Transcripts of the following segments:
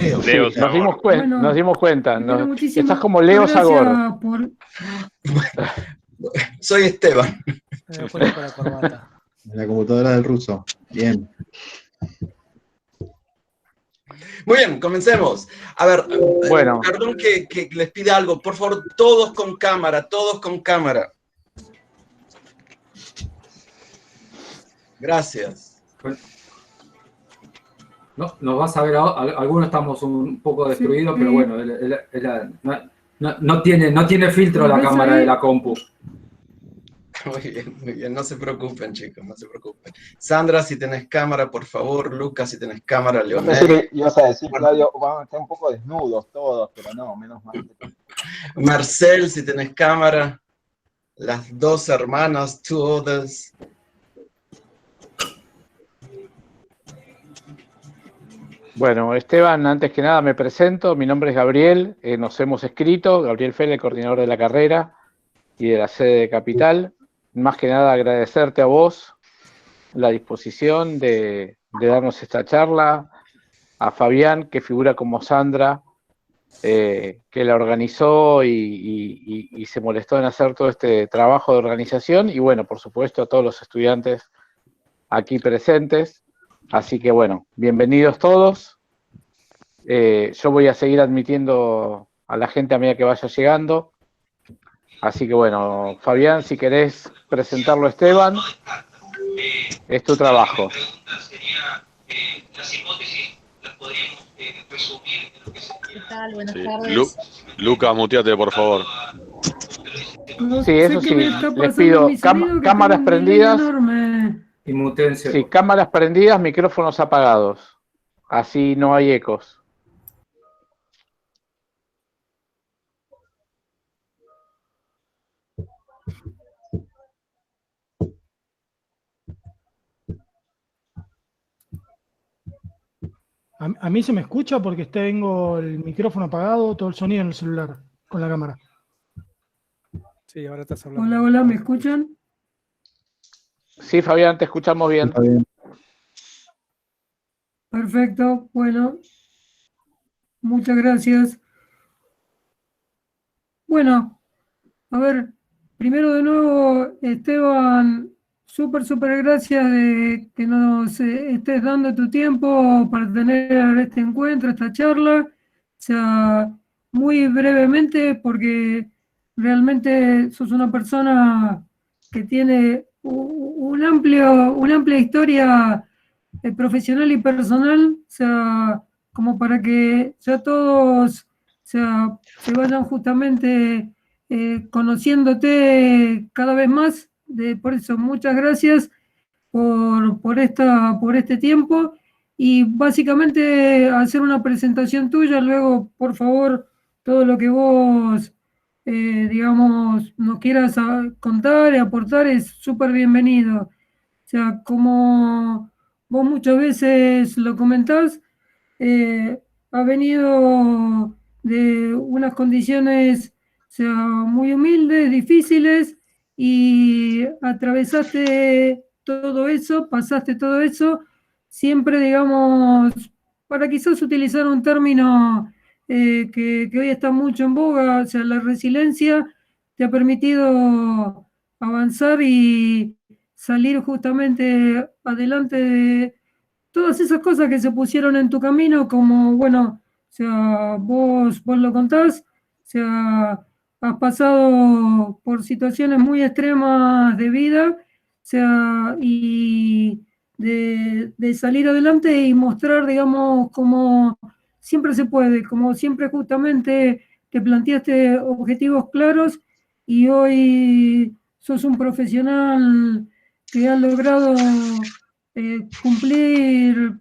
Leo Sí, nos dimos Sagor. cuenta, Bueno, nos dimos cuenta. bueno, Estás como Leo gracias Sagor. por... Soy Esteban. Me puesto con la corbata. En la computadora del ruso. Bien. Muy bien, comencemos. A ver, Bueno. perdón que les pida algo. Por favor, todos con cámara, todos con cámara. Gracias. No, nos vas a ver, algunos estamos un poco destruidos, Sí, pero bueno, no tiene filtro la cámara de la compu. Muy bien, no se preocupen, chicos, no se preocupen. Sandra, si tenés cámara, por favor. Lucas, si tenés cámara. Yo Leonel. pensé que ibas a decir, Claudio, van a estar un poco desnudos todos, pero no, menos mal. Marcel, si tenés cámara. Las dos hermanas, two others. Bueno, Esteban, antes que nada me presento, mi nombre es Gabriel, nos hemos escrito, Gabriel Fele, el coordinador de la carrera y de la sede de Capital. Más que nada agradecerte a vos la disposición de darnos esta charla, a Fabián, que figura como Sandra, que la organizó y se molestó en hacer todo este trabajo de organización, y bueno, por supuesto a todos los estudiantes aquí presentes. Así que bueno, bienvenidos todos. Yo voy a seguir admitiendo a la gente a medida que vaya llegando. Así que bueno, Fabián, si querés presentarlo a Esteban, es tu trabajo. ¿Qué tal? Buenas Sí. tardes. Lucas, muteate, por favor. Sí, eso sí, les pido cámaras prendidas. Y mutense. Sí, cámaras prendidas, micrófonos apagados. Así no hay ecos. A mí se me escucha porque tengo el micrófono apagado, todo el sonido en el celular, con la cámara. Sí, ahora estás hablando. Hola, hola, ¿me escuchan? Sí, Fabián, te escuchamos bien. Perfecto, bueno, muchas gracias. Bueno, a ver, primero de nuevo, Esteban, súper gracias de que nos estés dando tu tiempo para tener este encuentro, esta charla. O sea, muy brevemente, porque realmente sos una persona que tiene una amplia historia profesional y personal, o sea, como para que ya todos, o sea, se vayan justamente conociéndote cada vez más. Por eso, muchas gracias por este tiempo, y básicamente hacer una presentación tuya. Luego, por favor, todo lo que vos, digamos, nos quieras contar y aportar es súper bienvenido. O sea, como vos muchas veces lo comentás, ha venido de unas condiciones, o sea, muy humildes, difíciles, y atravesaste todo eso, pasaste todo eso, siempre, digamos, para quizás utilizar un término que hoy está mucho en boga, o sea, la resiliencia te ha permitido avanzar y salir justamente adelante de todas esas cosas que se pusieron en tu camino, como, bueno, o sea, vos lo contás, o sea, has pasado por situaciones muy extremas de vida, o sea, y de salir adelante y mostrar, digamos, como siempre se puede, como siempre justamente te planteaste objetivos claros, y hoy sos un profesional que ha logrado cumplir,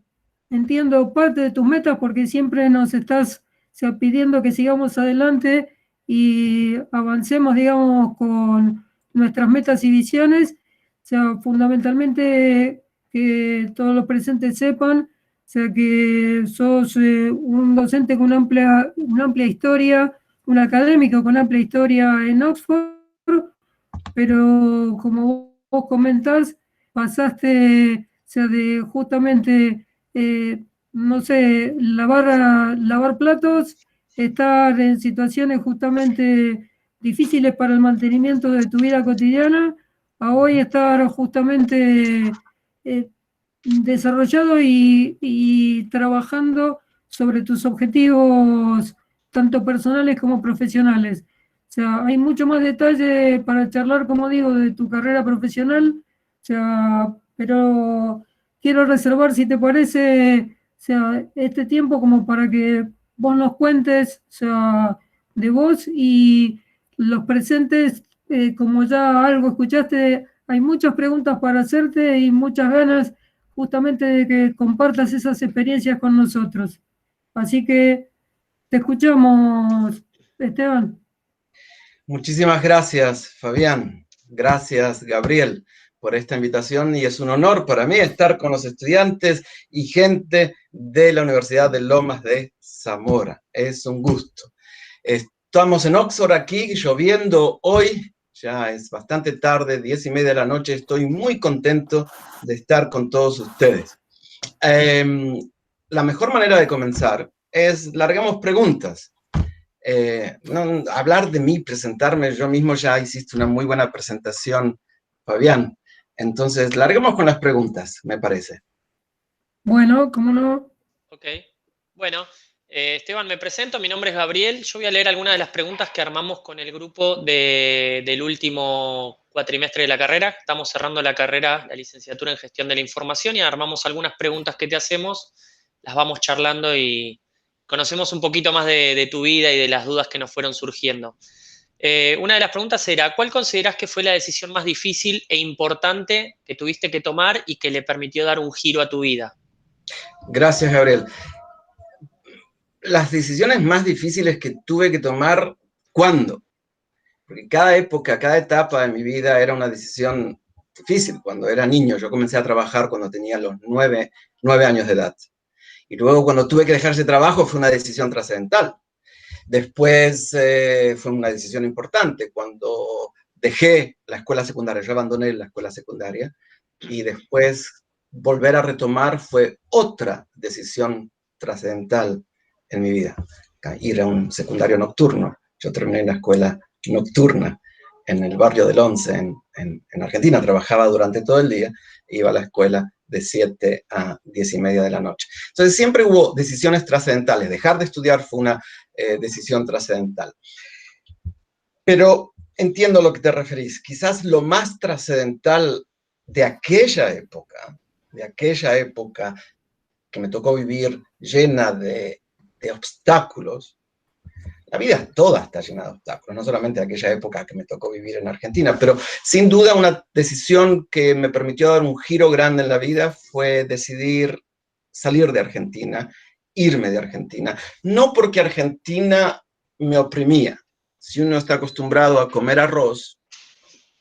entiendo, parte de tus metas, porque siempre nos estás, o sea, pidiendo que sigamos adelante y avancemos, digamos, con nuestras metas y visiones. O sea, fundamentalmente que todos los presentes sepan, o sea, que sos un docente con una amplia historia, un académico con amplia historia en Oxford, pero como vos comentás, pasaste, o sea, de justamente no sé, lavar platos, estar en situaciones justamente difíciles para el mantenimiento de tu vida cotidiana, a hoy estar justamente desarrollado y trabajando sobre tus objetivos, tanto personales como profesionales. O sea, hay mucho más detalle para charlar, como digo, de tu carrera profesional, o sea, pero quiero reservar, si te parece, o sea, este tiempo como para que vos nos cuentes, o sea, de vos y los presentes, como ya algo escuchaste, hay muchas preguntas para hacerte y muchas ganas justamente de que compartas esas experiencias con nosotros. Así que te escuchamos, Esteban. Muchísimas gracias, Fabián. Gracias, Gabriel, por esta invitación y es un honor para mí estar con los estudiantes y gente de la Universidad de Lomas de Zamora. Es un gusto. Estamos en Oxford aquí, lloviendo hoy, ya es bastante tarde, 10:30 de la noche, estoy muy contento de estar con todos ustedes. La mejor manera de comenzar es, larguemos preguntas. No, hablar de mí, presentarme, yo mismo ya hiciste una muy buena presentación, Fabián. Entonces, larguemos con las preguntas, me parece. Bueno, ¿cómo no? Ok, bueno, Esteban, me presento, mi nombre es Gabriel, yo voy a leer algunas de las preguntas que armamos con el grupo del último cuatrimestre de la carrera. Estamos cerrando la carrera, la licenciatura en Gestión de la Información, y armamos algunas preguntas que te hacemos, las vamos charlando y conocemos un poquito más de tu vida y de las dudas que nos fueron surgiendo. Una de las preguntas era, ¿cuál considerás que fue la decisión más difícil e importante que tuviste que tomar y que le permitió dar un giro a tu vida? Gracias, Gabriel. Las decisiones más difíciles que tuve que tomar, ¿cuándo? Porque cada época, cada etapa de mi vida era una decisión difícil. Cuando era niño, yo comencé a trabajar cuando tenía los 9 años de edad. Y luego cuando tuve que dejar ese trabajo fue una decisión trascendental. Después fue una decisión importante cuando dejé la escuela secundaria. Yo abandoné la escuela secundaria y después volver a retomar fue otra decisión trascendental en mi vida. Ir a un secundario nocturno. Yo terminé en la escuela nocturna en el barrio del Once, en Argentina. Trabajaba durante todo el día, iba a la escuela de 7 a 10:30 de la noche. Entonces siempre hubo decisiones trascendentales. Dejar de estudiar fue una decisión trascendental. Pero entiendo a lo que te referís. Quizás lo más trascendental de aquella época que me tocó vivir llena de obstáculos. La vida toda está llena de obstáculos, no solamente aquella época que me tocó vivir en Argentina, pero sin duda una decisión que me permitió dar un giro grande en la vida fue decidir salir de Argentina, irme de Argentina. No porque Argentina me oprimía. Si uno está acostumbrado a comer arroz,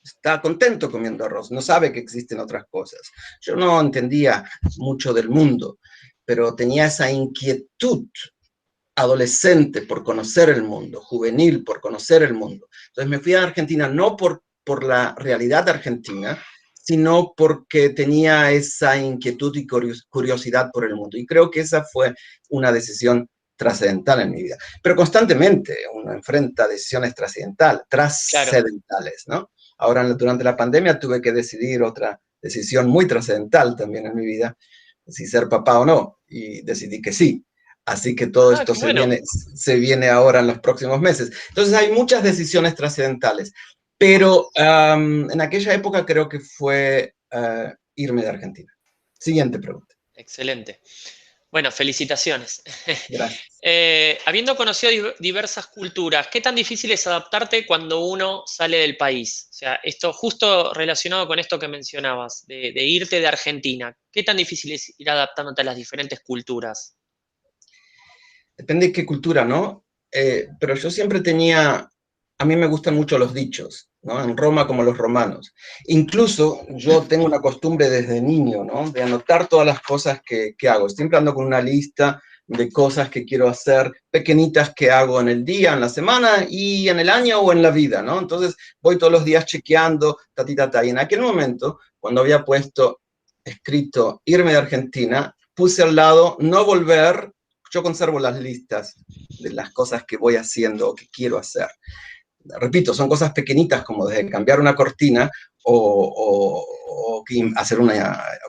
está contento comiendo arroz, no sabe que existen otras cosas. Yo no entendía mucho del mundo, pero tenía esa inquietud adolescente por conocer el mundo, juvenil por conocer el mundo. Entonces me fui a Argentina no por la realidad de Argentina, sino porque tenía esa inquietud y curiosidad por el mundo. Y creo que esa fue una decisión trascendental en mi vida. Pero constantemente uno enfrenta decisiones trascendentales, ¿no? Ahora, durante la pandemia, tuve que decidir otra decisión muy trascendental también en mi vida, si ser papá o no, y decidí que sí. Así que todo esto se viene ahora en los próximos meses. Entonces hay muchas decisiones trascendentales, pero en aquella época creo que fue irme de Argentina. Siguiente pregunta. Excelente. Bueno, felicitaciones. Gracias. Habiendo conocido diversas culturas, ¿qué tan difícil es adaptarte cuando uno sale del país? O sea, esto justo relacionado con esto que mencionabas, de irte de Argentina. ¿Qué tan difícil es ir adaptándote a las diferentes culturas? Depende de qué cultura, ¿no? Pero yo siempre a mí me gustan mucho los dichos, ¿no? En Roma como los romanos. Incluso yo tengo una costumbre desde niño, ¿no? De anotar todas las cosas que hago. Siempre ando con una lista de cosas que quiero hacer, pequeñitas que hago en el día, en la semana y en el año o en la vida, ¿no? Entonces voy todos los días chequeando, y en aquel momento, cuando había escrito irme de Argentina, puse al lado no volver. Yo conservo las listas de las cosas que voy haciendo o que quiero hacer. Repito, son cosas pequeñitas como desde cambiar una cortina o hacer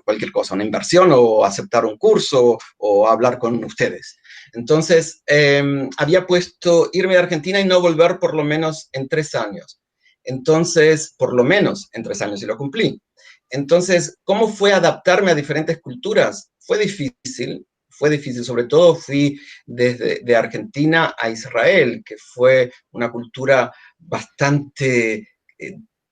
cualquier cosa, una inversión o aceptar un curso o hablar con ustedes. Entonces, había puesto irme de Argentina y no volver por lo menos en 3 años. Entonces, por lo menos en 3 años, y lo cumplí. Entonces, ¿cómo fue adaptarme a diferentes culturas? Fue difícil, sobre todo fui de Argentina a Israel, que fue una cultura bastante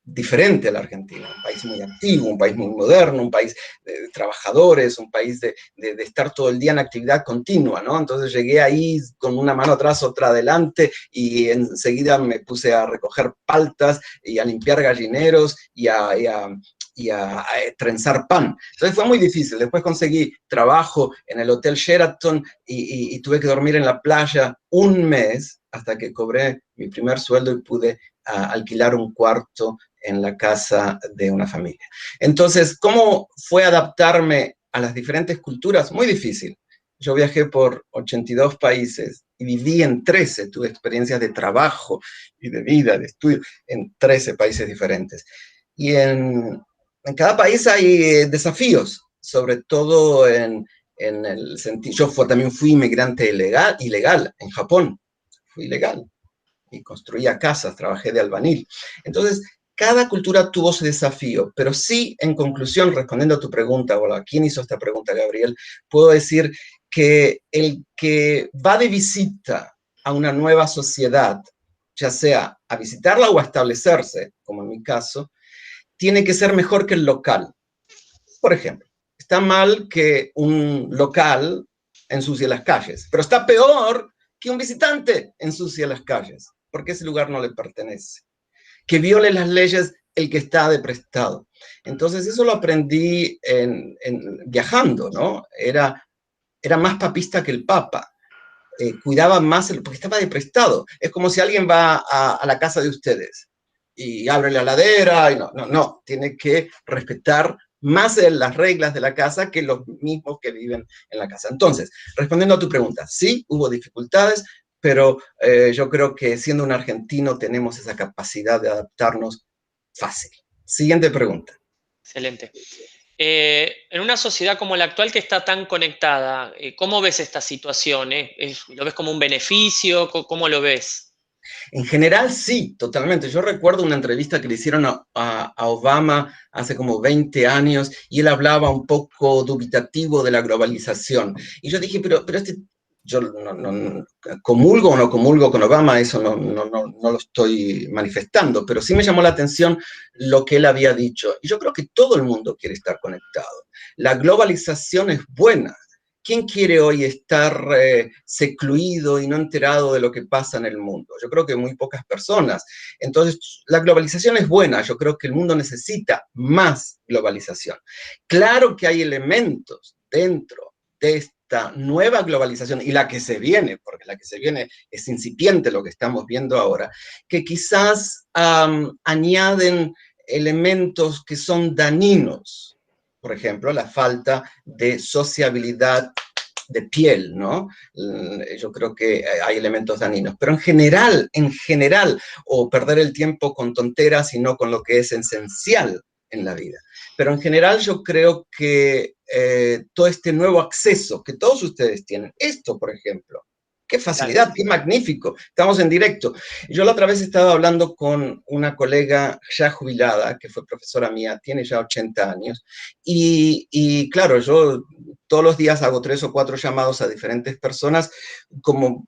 diferente a la Argentina, un país muy activo, un país muy moderno, un país de trabajadores, un país de estar todo el día en actividad continua, ¿no? Entonces llegué ahí con una mano atrás, otra adelante, y enseguida me puse a recoger paltas y a limpiar gallineros y a trenzar pan. Entonces fue muy difícil. Después conseguí trabajo en el Hotel Sheraton y tuve que dormir en la playa 1 mes hasta que cobré mi primer sueldo y pude alquilar un cuarto en la casa de una familia. Entonces, ¿cómo fue adaptarme a las diferentes culturas? Muy difícil. Yo viajé por 82 países y viví en 13, tuve experiencias de trabajo y de vida, de estudio, en 13 países diferentes. Y en cada país hay desafíos, sobre todo en el sentido. Yo también fui inmigrante ilegal en Japón, fui ilegal y construía casas, trabajé de albañil. Entonces, cada cultura tuvo su desafío, pero sí, en conclusión, respondiendo a tu pregunta, o a quién hizo esta pregunta, Gabriel, puedo decir que el que va de visita a una nueva sociedad, ya sea a visitarla o a establecerse, como en mi caso, tiene que ser mejor que el local. Por ejemplo, está mal que un local ensucie las calles, pero está peor que un visitante ensucie las calles, porque ese lugar no le pertenece. Que viole las leyes el que está de prestado. Entonces, eso lo aprendí viajando, ¿no? Era más papista que el Papa. Cuidaba más, porque estaba de prestado. Es como si alguien va a la casa de ustedes y abre la heladera, y no, tiene que respetar más las reglas de la casa que los mismos que viven en la casa. Entonces, respondiendo a tu pregunta, sí, hubo dificultades, pero yo creo que siendo un argentino tenemos esa capacidad de adaptarnos fácil. Siguiente pregunta. Excelente. En una sociedad como la actual que está tan conectada, ¿cómo ves esta situación? ¿Lo ves como un beneficio? ¿Cómo lo ves? En general, sí, totalmente. Yo recuerdo una entrevista que le hicieron a Obama hace como 20 años y él hablaba un poco dubitativo de la globalización. Y yo dije, pero yo no comulgo o no comulgo con Obama, eso no lo estoy manifestando, pero sí me llamó la atención lo que él había dicho. Y yo creo que todo el mundo quiere estar conectado. La globalización es buena. ¿Quién quiere hoy estar secluido y no enterado de lo que pasa en el mundo? Yo creo que muy pocas personas. Entonces, la globalización es buena. Yo creo que el mundo necesita más globalización. Claro que hay elementos dentro de esta nueva globalización y la que se viene, porque la que se viene es incipiente lo que estamos viendo ahora, que quizás añaden elementos que son dañinos. Por ejemplo, la falta de sociabilidad de piel, ¿no? Yo creo que hay elementos dañinos. Pero en general, o perder el tiempo con tonteras y no con lo que es esencial en la vida. Pero en general yo creo que todo este nuevo acceso que todos ustedes tienen, esto, por ejemplo, qué facilidad, qué magnífico, estamos en directo. Yo la otra vez estaba hablando con una colega ya jubilada, que fue profesora mía, tiene ya 80 años, y claro, yo todos los días hago 3 o 4 llamados a diferentes personas como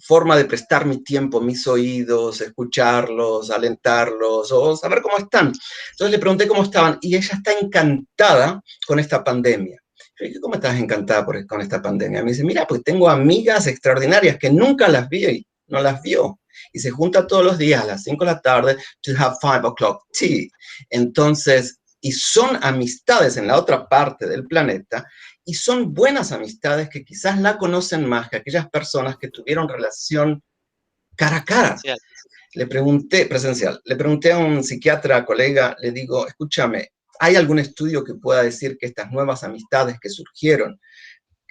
forma de prestar mi tiempo, mis oídos, escucharlos, alentarlos, o saber cómo están. Entonces le pregunté cómo estaban, y ella está encantada con esta pandemia. Yo dije, ¿cómo estás encantada con esta pandemia? Me dice, mira, pues tengo amigas extraordinarias que nunca las vi y no las vio. Y se junta todos los días a las 5 de la tarde to have 5 o'clock tea. Entonces, y son amistades en la otra parte del planeta, y son buenas amistades que quizás la conocen más que aquellas personas que tuvieron relación cara a cara. Presencial. Le pregunté a un psiquiatra, colega, le digo, escúchame, ¿hay algún estudio que pueda decir que estas nuevas amistades que surgieron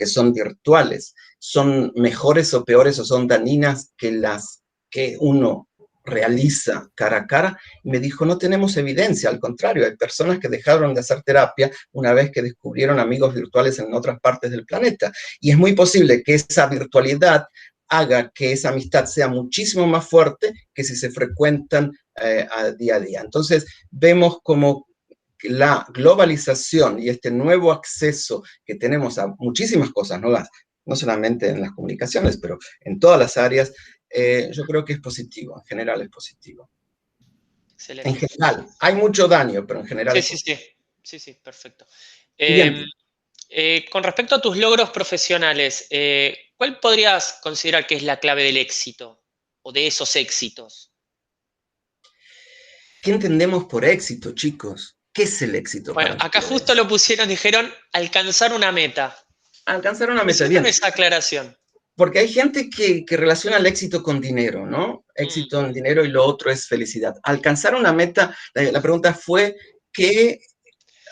que son virtuales, son mejores o peores o son dañinas que las que uno realiza cara a cara, y me dijo, no tenemos evidencia, al contrario, hay personas que dejaron de hacer terapia una vez que descubrieron amigos virtuales en otras partes del planeta, y es muy posible que esa virtualidad haga que esa amistad sea muchísimo más fuerte que si se frecuentan día a día. Entonces, vemos como la globalización y este nuevo acceso que tenemos a muchísimas cosas nuevas, no solamente en las comunicaciones, pero en todas las áreas, yo creo que es positivo, en general es positivo. Excelente. En general, hay mucho daño, pero en general es positivo. Sí, perfecto. Siguiente. Con respecto a tus logros profesionales, ¿cuál podrías considerar que es la clave del éxito o de esos éxitos? ¿Qué entendemos por éxito, chicos? ¿Qué es el éxito? Bueno, para acá ustedes? justo lo pusieron, dijeron alcanzar una meta. Alcanzar una meta, Necesitan bien. esa aclaración. Porque hay gente que relaciona el éxito con dinero, ¿no? Éxito en dinero y lo otro es felicidad. Alcanzar una meta, la pregunta fue que,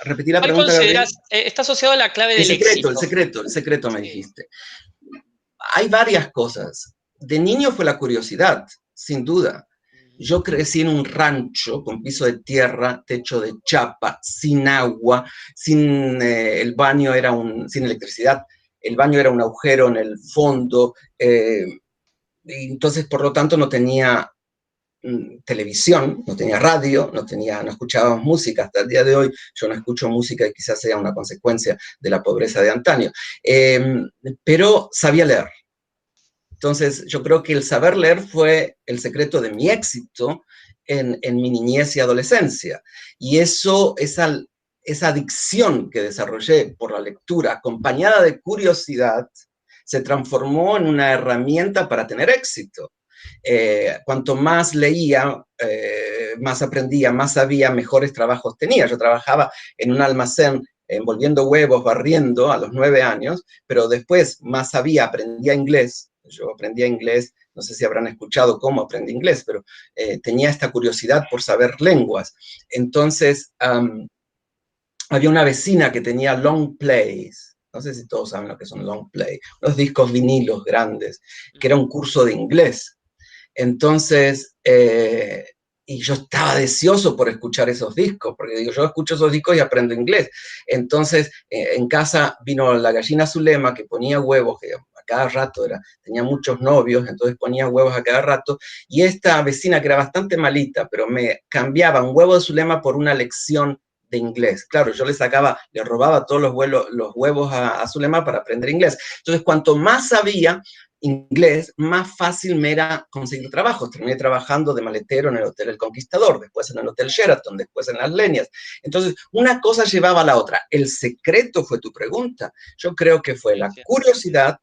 repetí la ¿Cuál pregunta, Gabriel. consideras, está asociado a la clave del éxito? El secreto me dijiste. Hay varias cosas. De niño fue la curiosidad, sin duda. Yo crecí en un rancho con piso de tierra, techo de chapa, sin agua, sin el baño, sin electricidad. El baño era un agujero en el fondo. Y entonces, por lo tanto, no tenía televisión, no tenía radio, no escuchábamos música. Hasta el día de hoy yo no escucho música y quizás sea una consecuencia de la pobreza de antaño. Pero sabía leer. Entonces, yo creo que el saber leer fue el secreto de mi éxito en mi niñez y adolescencia. Y eso, esa adicción que desarrollé por la lectura, acompañada de curiosidad, se transformó en una herramienta para tener éxito. Cuanto más leía, más aprendía, más sabía, mejores trabajos tenía. Yo trabajaba en un almacén envolviendo huevos, barriendo a los 9 años, pero después más sabía, aprendía inglés. Yo aprendía inglés, no sé si habrán escuchado cómo aprendí inglés, pero tenía esta curiosidad por saber lenguas. Entonces, había una vecina que tenía long plays, no sé si todos saben lo que son long play, unos discos vinilos grandes, que era un curso de inglés. Entonces, y yo estaba deseoso por escuchar esos discos, porque digo, yo escucho esos discos y aprendo inglés. Entonces, en casa vino la gallina Zulema, que ponía huevos, que a cada rato tenía muchos novios, entonces ponía huevos a cada rato, y esta vecina, que era bastante malita, pero me cambiaba un huevo de Zulema por una lección de inglés. Claro, yo le robaba todos los huevos a Zulema para aprender inglés. Entonces, cuanto más sabía inglés, más fácil me era conseguir trabajo. Terminé trabajando de maletero en el Hotel El Conquistador, después en el Hotel Sheraton, después en Las Leñas. Entonces, una cosa llevaba a la otra. El secreto fue tu pregunta. Yo creo que fue la curiosidad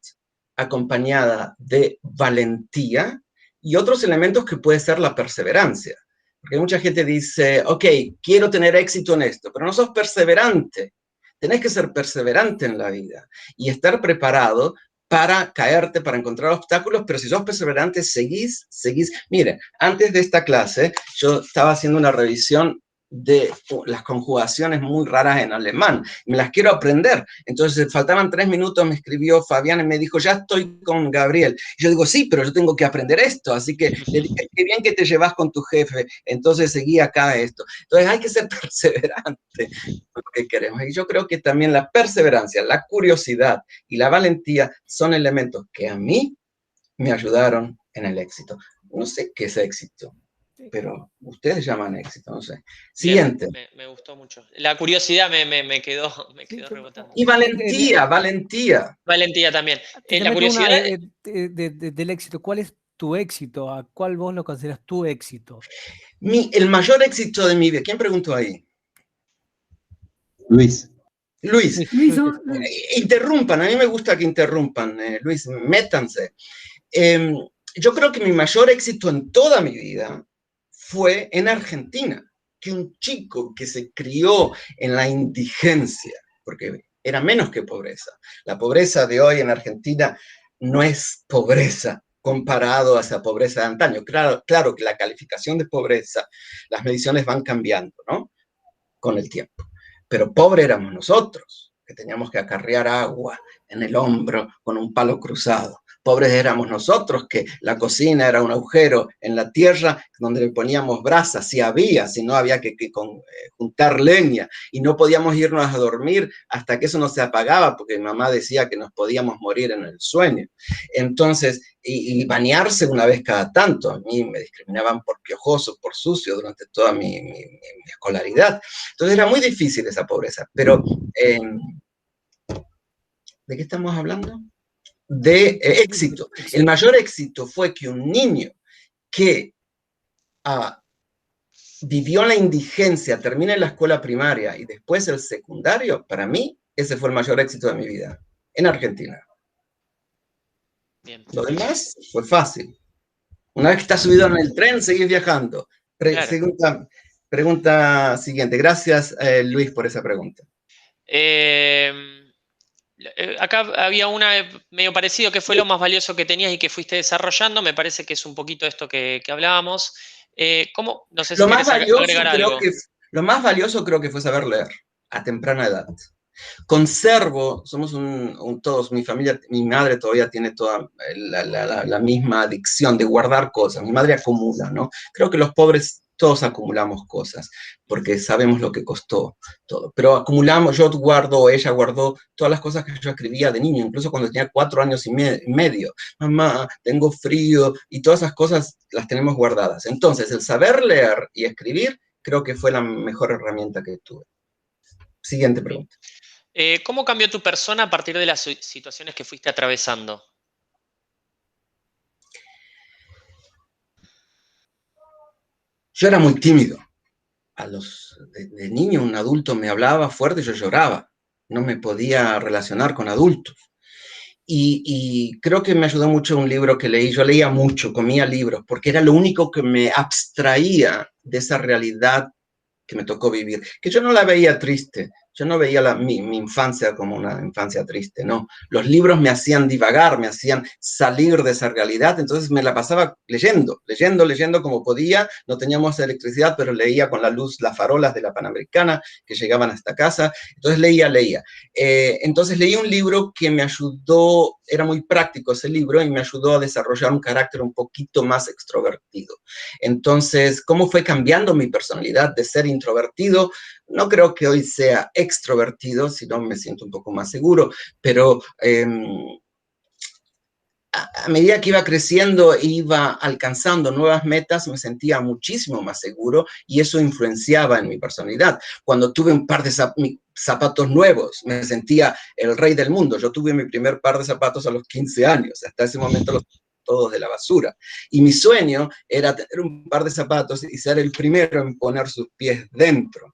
acompañada de valentía y otros elementos que puede ser la perseverancia. Porque mucha gente dice, ok, quiero tener éxito en esto, pero no sos perseverante. Tenés que ser perseverante en la vida y estar preparado para caerte, para encontrar obstáculos, pero si sos perseverante, seguís. Mire, antes de esta clase, yo estaba haciendo una revisión de las conjugaciones muy raras en alemán. Me las quiero aprender. Entonces, faltaban 3 minutos, me escribió Fabián y me dijo, ya estoy con Gabriel. Y yo digo, sí, pero yo tengo que aprender esto. Así que le dije, qué bien que te llevas con tu jefe. Entonces, seguí acá esto. Entonces, hay que ser perseverante con lo que queremos. Y yo creo que también la perseverancia, la curiosidad y la valentía son elementos que a mí me ayudaron en el éxito. No sé qué es éxito, pero ustedes llaman éxito, no sé. Siguiente. Bien, me gustó mucho. La curiosidad me quedó rebotando. Y valentía. Valentía también. La curiosidad... del éxito, ¿cuál es tu éxito? ¿A cuál vos lo consideras tu éxito? El mayor éxito de mi vida. ¿Quién preguntó ahí? Luis. Interrumpan, a mí me gusta que interrumpan, Luis, métanse. Yo creo que mi mayor éxito en toda mi vida fue en Argentina, que un chico que se crió en la indigencia, porque era menos que pobreza. La pobreza de hoy en Argentina no es pobreza comparado a esa pobreza de antaño. Claro que la calificación de pobreza, las mediciones van cambiando, ¿no? Con el tiempo. Pero pobre éramos nosotros. que teníamos que acarrear agua en el hombro con un palo cruzado. Pobres éramos nosotros, que la cocina era un agujero en la tierra donde le poníamos brasas, si había, si no había que juntar leña, y no podíamos irnos a dormir hasta que eso no se apagaba, porque mi mamá decía que nos podíamos morir en el sueño. Entonces, y bañarse una vez cada tanto. A mí me discriminaban por piojoso, por sucio durante toda mi escolaridad. Entonces era muy difícil esa pobreza. Pero, ¿de qué estamos hablando? De éxito. El mayor éxito fue que un niño que vivió la indigencia, termina la escuela primaria y después el secundario, para mí, ese fue el mayor éxito de mi vida, en Argentina. Bien. Lo demás fue fácil. Una vez que estás subido en el tren, seguís viajando. Claro. Pregunta siguiente. Gracias, Luis, por esa pregunta. Acá había una medio parecido, que fue lo más valioso que tenías y que fuiste desarrollando. Me parece que es un poquito esto que hablábamos. ¿Cómo? No sé si querés agregar algo. Lo más valioso creo que fue saber leer a temprana edad. Conservo, somos todos, mi familia, mi madre todavía tiene toda la misma adicción de guardar cosas. Mi madre acumula, ¿no? Creo que los pobres todos acumulamos cosas, porque sabemos lo que costó todo. Pero acumulamos, ella guardó todas las cosas que yo escribía de niño, incluso cuando tenía 4 años y medio. Mamá, tengo frío, y todas esas cosas las tenemos guardadas. Entonces, el saber leer y escribir, creo que fue la mejor herramienta que tuve. Siguiente pregunta. ¿Cómo cambió tu persona a partir de las situaciones que fuiste atravesando? Yo era muy tímido. De niño, un adulto me hablaba fuerte y yo lloraba. No me podía relacionar con adultos. Y creo que me ayudó mucho un libro que leí. Yo leía mucho, comía libros, porque era lo único que me abstraía de esa realidad que me tocó vivir. Que yo no la veía triste. Yo no veía mi infancia como una infancia triste, no. Los libros me hacían divagar, me hacían salir de esa realidad, entonces me la pasaba leyendo como podía. No teníamos electricidad, pero leía con la luz, las farolas de la Panamericana que llegaban hasta casa. Entonces leía. Entonces leí un libro que me ayudó, era muy práctico ese libro, y me ayudó a desarrollar un carácter un poquito más extrovertido. Entonces, ¿cómo fue cambiando mi personalidad de ser introvertido? No creo que hoy sea extrovertido, sino me siento un poco más seguro, pero a medida que iba creciendo, iba alcanzando nuevas metas, me sentía muchísimo más seguro y eso influenciaba en mi personalidad. Cuando tuve un par de zapatos nuevos, me sentía el rey del mundo. Yo tuve mi primer par de zapatos a los 15 años, hasta ese momento los todos de la basura. Y mi sueño era tener un par de zapatos y ser el primero en poner sus pies dentro.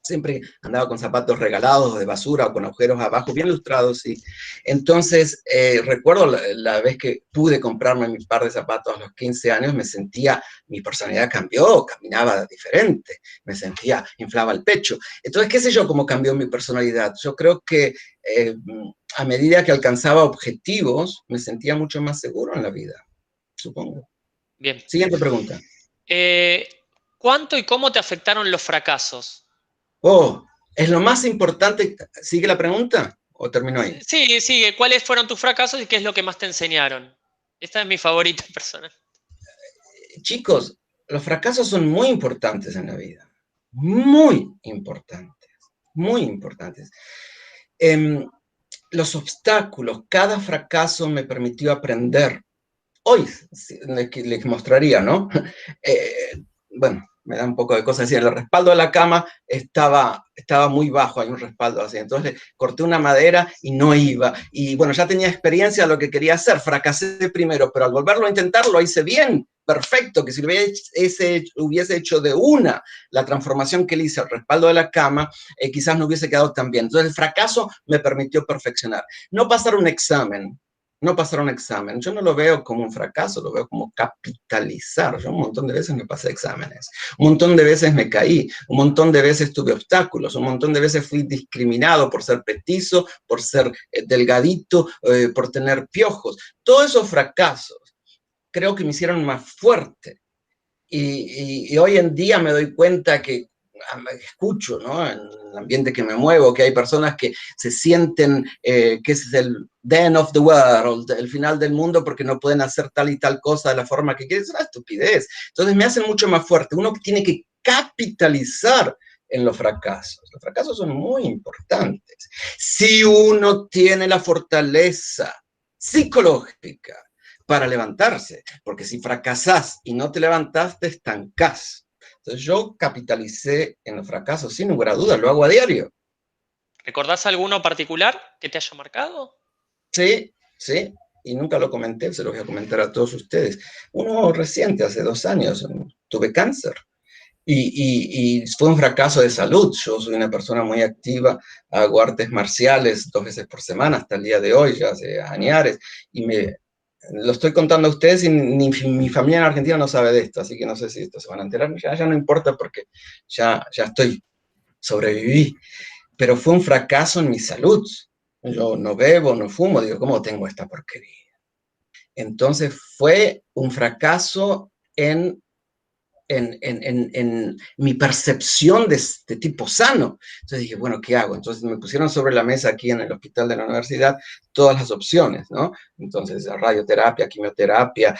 Siempre andaba con zapatos regalados de basura o con agujeros abajo, bien lustrados. Y entonces, recuerdo la vez que pude comprarme mi par de zapatos a los 15 años, me sentía, mi personalidad cambió, caminaba diferente, me sentía, inflaba el pecho. Entonces, qué sé yo cómo cambió mi personalidad. Yo creo que a medida que alcanzaba objetivos, me sentía mucho más seguro en la vida, supongo. Bien. Siguiente pregunta. ¿Cuánto y cómo te afectaron los fracasos? Es lo más importante. ¿Sigue la pregunta o terminó ahí? Sí, sigue. ¿Cuáles fueron tus fracasos y qué es lo que más te enseñaron? Esta es mi favorita personal. Chicos, los fracasos son muy importantes en la vida. Muy importantes. Muy importantes. Los obstáculos, cada fracaso me permitió aprender. Hoy les mostraría, ¿no? Bueno, me da un poco de cosas así. El respaldo de la cama estaba muy bajo, hay un respaldo así. Entonces corté una madera y no iba. Y bueno, ya tenía experiencia de lo que quería hacer. Fracasé primero, pero al volverlo a intentar lo hice bien, perfecto. Que si lo hubiese hecho de una la transformación que le hice al respaldo de la cama, quizás no hubiese quedado tan bien. Entonces el fracaso me permitió perfeccionar. No pasar un examen. Yo no lo veo como un fracaso, lo veo como capitalizar. Yo un montón de veces me pasé exámenes, un montón de veces me caí, un montón de veces tuve obstáculos, un montón de veces fui discriminado por ser petizo, por ser delgadito, por tener piojos. Todos esos fracasos creo que me hicieron más fuerte. Y hoy en día me doy cuenta que escucho, ¿no? En el ambiente que me muevo, que hay personas que se sienten que es el end of the world, el final del mundo, porque no pueden hacer tal y tal cosa de la forma que quieren. Es una estupidez. Entonces me hacen mucho más fuerte. Uno tiene que capitalizar en los fracasos. Los fracasos son muy importantes. Si uno tiene la fortaleza psicológica para levantarse, porque si fracasás y no te levantás, te estancás. Entonces yo capitalicé en los fracasos, sin lugar a dudas, lo hago a diario. ¿Recordás alguno particular que te haya marcado? Sí, sí, y nunca lo comenté, se lo voy a comentar a todos ustedes. Uno reciente, hace 2 años, tuve cáncer. Y fue un fracaso de salud. Yo soy una persona muy activa, hago artes marciales 2 veces por semana hasta el día de hoy, ya hace años, y lo estoy contando a ustedes y ni mi familia en Argentina no sabe de esto, así que no sé si esto se van a enterar, ya no importa porque ya sobreviví, pero fue un fracaso en mi salud. Yo no bebo, no fumo, digo, ¿cómo tengo esta porquería? Entonces fue un fracaso en mi percepción de tipo sano. Entonces dije, bueno, ¿qué hago? Entonces me pusieron sobre la mesa aquí en el hospital de la universidad todas las opciones, ¿no? Entonces, radioterapia, quimioterapia,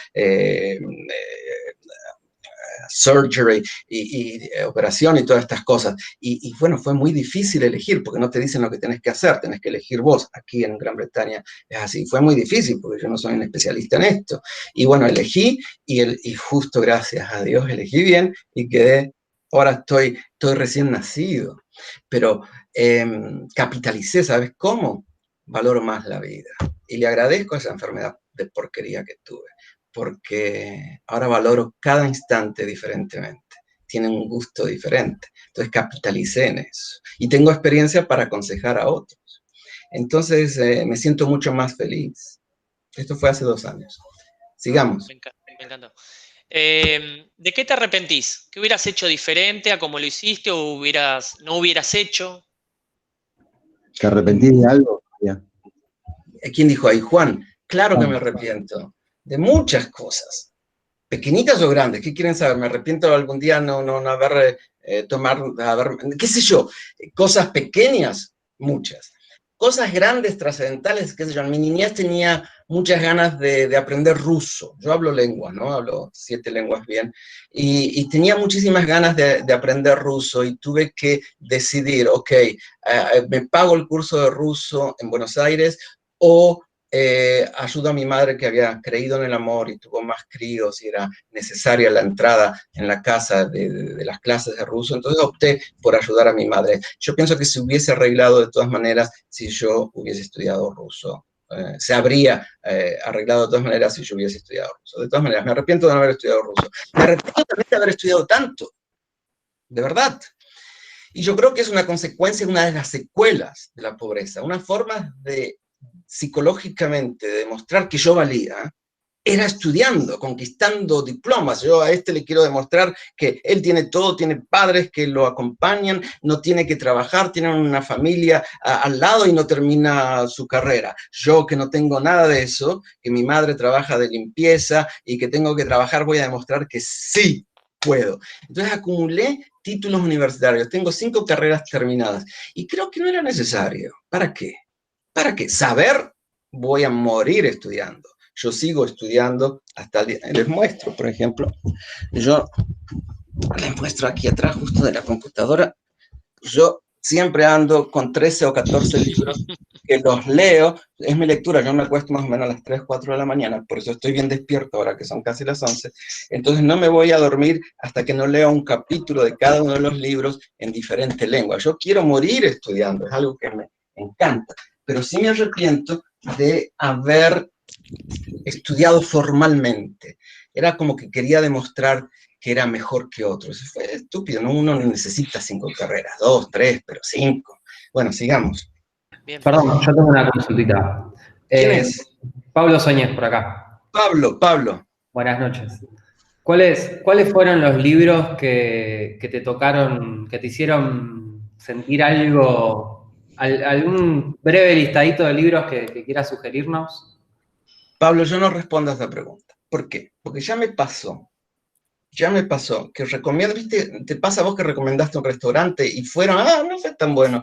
surgery y operación y todas estas cosas. Y bueno, fue muy difícil elegir porque no te dicen lo que tenés que hacer, tenés que elegir vos. Aquí en Gran Bretaña es así. Fue muy difícil porque yo no soy un especialista en esto. Y bueno, elegí y justo gracias a Dios elegí bien y quedé, ahora estoy recién nacido. Pero capitalicé, ¿sabes cómo? Valoro más la vida. Y le agradezco esa enfermedad de porquería que tuve, porque ahora valoro cada instante diferentemente, tienen un gusto diferente, entonces capitalicé en eso, y tengo experiencia para aconsejar a otros, entonces me siento mucho más feliz. Esto fue hace 2 años. Sigamos. Me encantó. ¿De qué te arrepentís? ¿Qué hubieras hecho diferente a como lo hiciste o no hubieras hecho? ¿Te arrepentís de algo? ¿Quién dijo ahí? Juan. Claro que me arrepiento de muchas cosas, pequeñitas o grandes. ¿Qué quieren saber? ¿Me arrepiento algún día no haber qué sé yo, cosas pequeñas? Muchas. Cosas grandes, trascendentales, qué sé yo. En mi niñez tenía muchas ganas de aprender ruso. Yo hablo lenguas, ¿no? Hablo 7 lenguas bien. Y tenía muchísimas ganas de aprender ruso y tuve que decidir, ok, me pago el curso de ruso en Buenos Aires o ayudo a mi madre que había creído en el amor y tuvo más críos y era necesaria la entrada en la casa de las clases de ruso, entonces opté por ayudar a mi madre. Yo pienso que se hubiese arreglado de todas maneras si yo hubiese estudiado ruso. Se habría arreglado de todas maneras si yo hubiese estudiado ruso. De todas maneras, me arrepiento de no haber estudiado ruso. Me arrepiento también de haber estudiado tanto. De verdad. Y yo creo que es una consecuencia, una de las secuelas de la pobreza, una forma de psicológicamente de demostrar que yo valía, era estudiando, conquistando diplomas. Yo a este le quiero demostrar que él tiene todo, tiene padres que lo acompañan, no tiene que trabajar, tiene una familia al lado y no termina su carrera. Yo que no tengo nada de eso, que mi madre trabaja de limpieza y que tengo que trabajar, voy a demostrar que sí puedo. Entonces acumulé títulos universitarios, tengo 5 carreras terminadas y creo que no era necesario. ¿Para qué? ¿Para qué? Saber, voy a morir estudiando. Yo sigo estudiando hasta el día. Les muestro, por ejemplo, yo les muestro aquí atrás, justo de la computadora, yo siempre ando con 13 o 14 libros que los leo, es mi lectura, yo me acuesto más o menos a las 3, 4 de la mañana, por eso estoy bien despierto ahora que son casi las 11, entonces no me voy a dormir hasta que no lea un capítulo de cada uno de los libros en diferentes lenguas. Yo quiero morir estudiando, es algo que me encanta, pero sí me arrepiento de haber estudiado formalmente. Era como que quería demostrar que era mejor que otros. Fue estúpido, ¿no? Uno no necesita 5 carreras, 2, 3, pero 5. Bueno, sigamos. Bien. Perdón, yo tengo una consultita. ¿Quién es? Pablo Soñez, por acá. Pablo. Buenas noches. ¿Cuáles fueron los libros que te tocaron, que te hicieron sentir algo, algún breve listadito de libros que quieras sugerirnos? Pablo, yo no respondo a esta pregunta. ¿Por qué? Porque ya me pasó ya me pasó, que recomiendo, ¿viste? Te pasa a vos que recomendaste un restaurante y fueron, no fue tan bueno.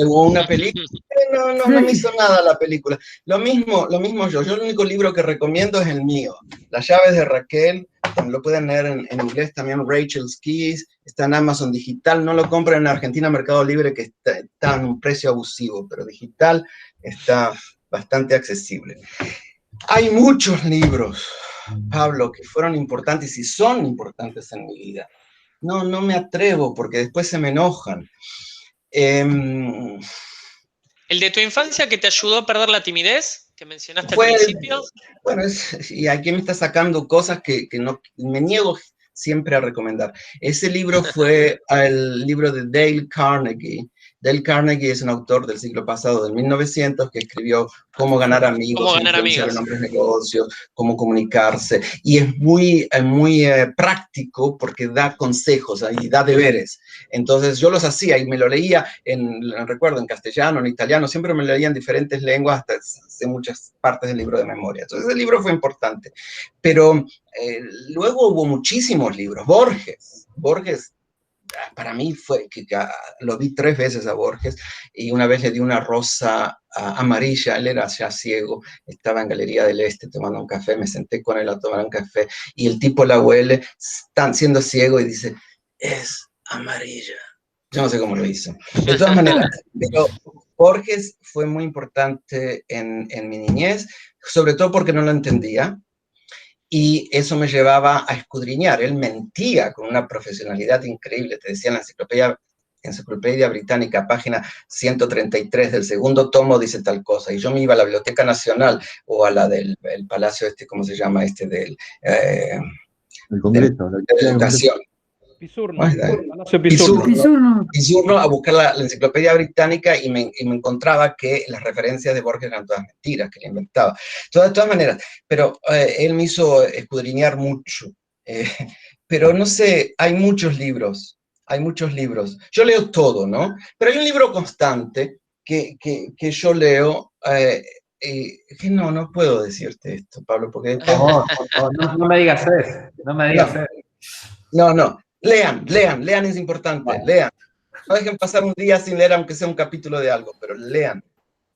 O una película, no me hizo nada la película. Lo mismo yo el único libro que recomiendo es el mío, Las llaves de Raquel, lo pueden leer en inglés también, Rachel's Keys, está en Amazon digital, no lo compren en Argentina Mercado Libre, que está en un precio abusivo, pero digital está bastante accesible. Hay muchos libros, Pablo, que fueron importantes y son importantes en mi vida. No me atrevo porque después se me enojan. ¿El de tu infancia que te ayudó a perder la timidez, que mencionaste al principio? Bueno, y aquí me está sacando cosas que no, me niego siempre a recomendar. Ese libro fue el libro de Dale Carnegie. Dale Carnegie es un autor del siglo pasado, del 1900, que escribió Cómo ganar amigos, influenciar en hombres de negocios, cómo comunicarse, y es muy práctico porque da consejos y da deberes. Entonces yo los hacía y me lo leía, recuerdo, en castellano, en italiano, siempre me lo leía en diferentes lenguas, hasta sé muchas partes del libro de memoria. Entonces el libro fue importante. Pero luego hubo muchísimos libros. Borges, para mí fue que lo vi 3 veces a Borges, y una vez le di una rosa amarilla. Él era ya ciego, estaba en Galería del Este tomando un café, me senté con él a tomar un café, y el tipo la huele, siendo ciego, y dice, es amarilla. Yo no sé cómo lo hizo. De todas maneras, pero Borges fue muy importante en mi niñez, sobre todo porque no lo entendía. Y eso me llevaba a escudriñar. Él mentía con una profesionalidad increíble. Te decía en la Enciclopedia Británica, página 133 del segundo tomo, dice tal cosa. Y yo me iba a la Biblioteca Nacional o a la del Palacio, ¿cómo se llama? El Congreso. De Educación. Pisurno, a buscar la Enciclopedia Británica, y me encontraba que las referencias de Borges eran todas mentiras, que le inventaba. De todas maneras, pero él me hizo escudriñar mucho. Pero no sé, hay muchos libros. Yo leo todo, ¿no? Pero hay un libro constante que yo leo, que no puedo decirte esto, Pablo, porque... Por favor, no me digas eso. No. Lean, es importante, lean. No dejen pasar un día sin leer, aunque sea un capítulo de algo, pero lean.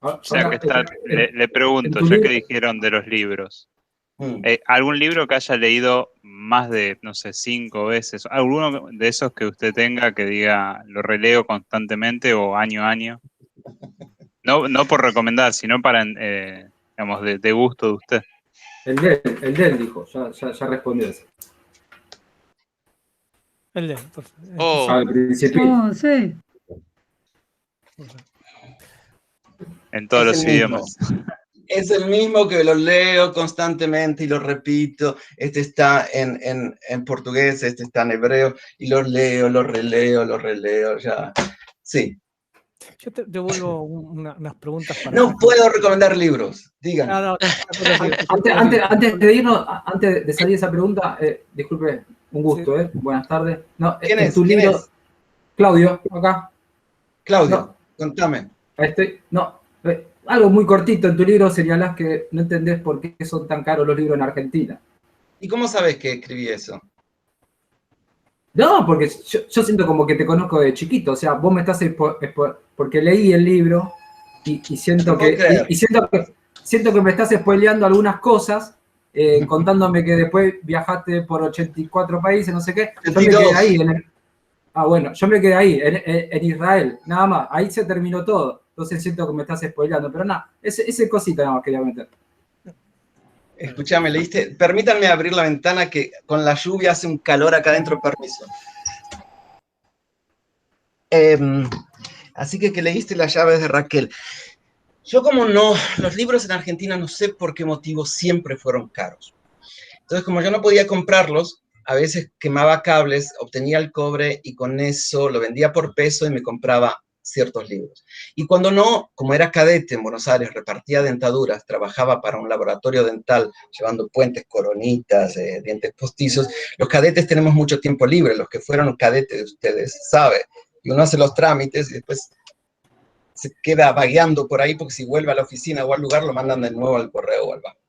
O sea, le pregunto, ya que dijeron de los libros, ¿algún libro que haya leído más de, no sé, 5 veces? ¿Alguno de esos que usted tenga que diga, lo releo constantemente o año a año? No por recomendar, sino para, digamos, de gusto de usted. El de él dijo, ya respondió eso. El de al principio. Sí. En todos los idiomas. Es el mismo que lo leo constantemente y lo repito. Este está en portugués, este está en hebreo, y lo leo, lo releo, ya. Sí. Yo te devuelvo unas preguntas para... No puedo recomendar libros, digan. Antes de irnos, antes de salir esa pregunta, disculpe, un gusto, buenas tardes. No, ¿Quién en es? tu libro, es? Claudio, acá. Claudio, contame. Algo muy cortito, en tu libro señalás que no entendés por qué son tan caros los libros en Argentina. ¿Y cómo sabes que escribí eso? No, porque yo siento como que te conozco de chiquito, o sea, vos me estás porque leí el libro y siento siento que me estás spoileando algunas cosas, contándome que después viajaste por 84 países, no sé qué. Yo me quedé ahí yo me quedé ahí, en Israel, nada más, ahí se terminó todo. Entonces siento que me estás spoileando, pero nada, ese cosita nada más quería meter. Escuchame, leíste. Permítanme abrir la ventana, que con la lluvia hace un calor acá adentro, permiso. Así que leíste Las llaves de Raquel. Yo, como no, los libros en Argentina no sé por qué motivo siempre fueron caros. Entonces, como yo no podía comprarlos, a veces quemaba cables, obtenía el cobre y con eso lo vendía por peso y me compraba ciertos libros. Y cuando no, como era cadete en Buenos Aires, repartía dentaduras, trabajaba para un laboratorio dental, llevando puentes, coronitas, dientes postizos. Los cadetes tenemos mucho tiempo libre, los que fueron cadetes de ustedes, sabe. Y uno hace los trámites y después se queda vagueando por ahí, porque si vuelve a la oficina o al lugar, lo mandan de nuevo al correo o al banco.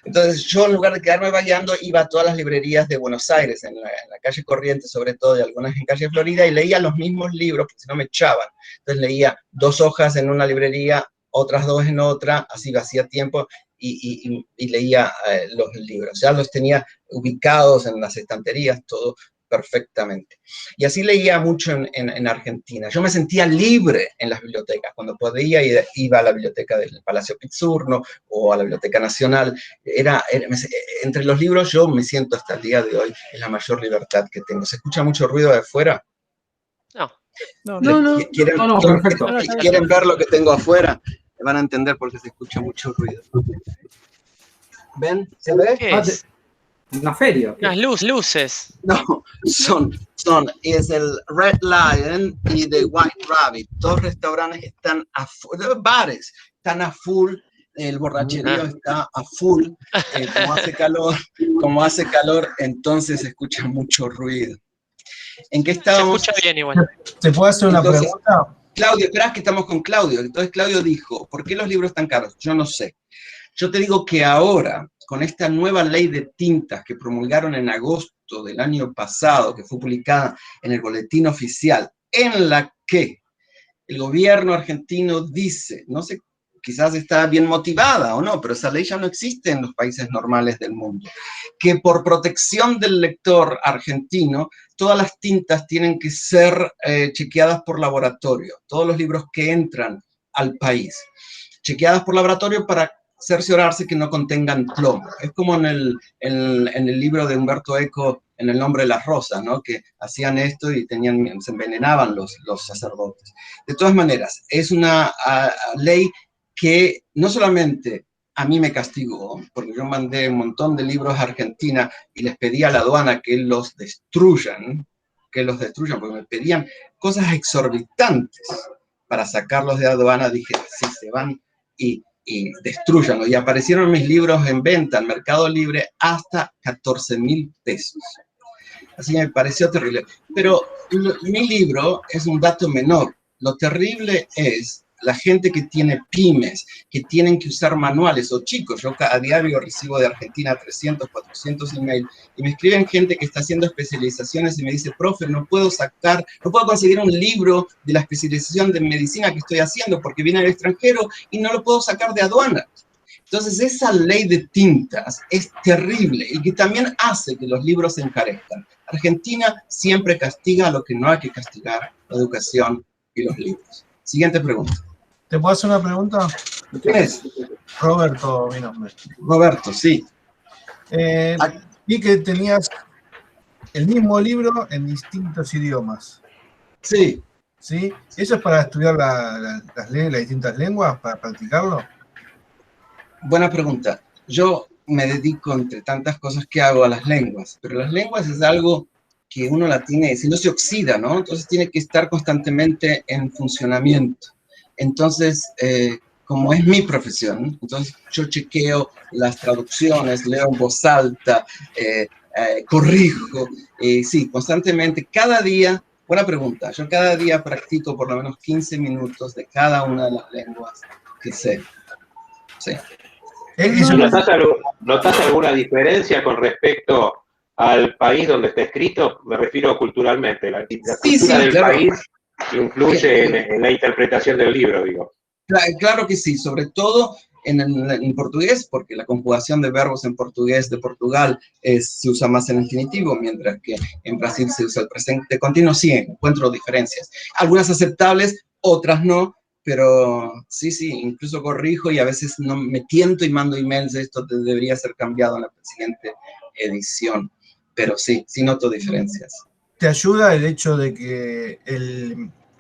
Entonces yo, en lugar de quedarme vagueando, iba a todas las librerías de Buenos Aires, en la calle Corrientes sobre todo, y algunas en calle Florida, y leía los mismos libros, porque si no me echaban. Entonces leía 2 hojas en una librería, otras 2 en otra, así hacía tiempo, y leía los libros. Ya los tenía ubicados en las estanterías, todo perfectamente. Y así leía mucho en Argentina. Yo me sentía libre en las bibliotecas. Cuando podía, iba a la biblioteca del Palacio Pizzurno o a la Biblioteca Nacional. Entre los libros yo me siento hasta el día de hoy, es la mayor libertad que tengo. ¿Se escucha mucho ruido de afuera? No, perfecto. ¿Quieren ver lo que tengo afuera? Van a entender por qué se escucha mucho ruido. ¿Ven? ¿Se ve? ¿Qué es? Una feria. Unas luces. No, es el Red Lion y The White Rabbit. 2 restaurantes que están a full, bares, están a full, el borracherío está a full, como hace calor, entonces se escucha mucho ruido. ¿En qué estábamos? Se escucha bien igual. ¿Te puedo hacer una pregunta? Claudio, esperás que estamos con Claudio. Entonces Claudio dijo, ¿por qué los libros están caros? Yo no sé. Yo te digo que ahora, con esta nueva ley de tintas que promulgaron en agosto del año pasado, que fue publicada en el Boletín Oficial, en la que el gobierno argentino dice, no sé, quizás está bien motivada o no, pero esa ley ya no existe en los países normales del mundo, que por protección del lector argentino, todas las tintas tienen que ser chequeadas por laboratorio, todos los libros que entran al país, chequeadas por laboratorio para cerciorarse que no contengan plomo. Es como en el libro de Humberto Eco, En el nombre de las rosas, ¿no? Que hacían esto y se envenenaban los sacerdotes. De todas maneras, es una ley que no solamente a mí me castigó, porque yo mandé un montón de libros a Argentina y les pedí a la aduana que los destruyan, porque me pedían cosas exorbitantes para sacarlos de aduana. Dije, sí, se van y destruyanlo. Y aparecieron mis libros en venta en Mercado Libre hasta 14.000 pesos. Así me pareció terrible. Pero mi libro es un dato menor. Lo terrible es la gente que tiene pymes, que tienen que usar manuales, o chicos. Yo a diario recibo de Argentina 300, 400 emails, y me escriben gente que está haciendo especializaciones y me dice, profe, no puedo conseguir un libro de la especialización de medicina que estoy haciendo porque viene del extranjero y no lo puedo sacar de aduana. Entonces, esa ley de tintas es terrible y que también hace que los libros se encarezcan. Argentina siempre castiga lo que no hay que castigar, la educación y los libros. Siguiente pregunta. ¿Te puedo hacer una pregunta? ¿Quién es? Roberto, mi nombre. Roberto, sí. Vi que tenías el mismo libro en distintos idiomas. Sí. ¿Sí? ¿Eso es para estudiar las distintas lenguas, para practicarlo? Buena pregunta. Yo me dedico, entre tantas cosas que hago, a las lenguas, pero las lenguas es algo que uno la tiene, si no se oxida, ¿no? Entonces tiene que estar constantemente en funcionamiento. Entonces, como es mi profesión, entonces yo chequeo las traducciones, leo en voz alta, corrijo, sí, constantemente, cada día. Buena pregunta. Yo cada día practico por lo menos 15 minutos de cada una de las lenguas que sé. Sí. ¿Notas alguna diferencia con respecto al país donde está escrito? Me refiero culturalmente. La cultura del país influye en la interpretación del libro, digo. Claro que sí, sobre todo en portugués, porque la conjugación de verbos en portugués de Portugal se usa más en infinitivo, mientras que en Brasil se usa el presente continuo. Sí, encuentro diferencias. Algunas aceptables, otras no, pero sí, incluso corrijo y a veces no me tiento y mando emails de esto debería ser cambiado en la siguiente edición. Pero sí noto diferencias. ¿Te ayuda el hecho de que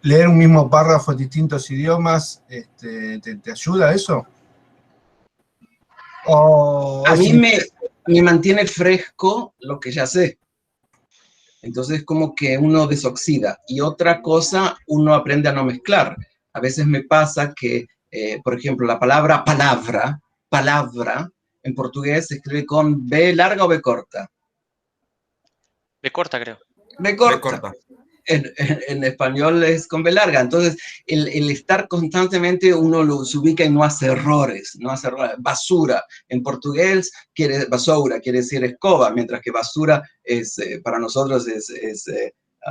leer un mismo párrafo en distintos idiomas, te ayuda eso? A mí me mantiene fresco lo que ya sé. Entonces como que uno desoxida. Y otra cosa, uno aprende a no mezclar. A veces me pasa que, por ejemplo, la palabra palabra, en portugués se escribe con B larga o B corta. B corta, creo. B corta. en español es con B larga. Entonces, el estar constantemente, uno se ubica y no hace errores, no hace errores. Basura, en portugués, basura quiere decir escoba, mientras que basura para nosotros es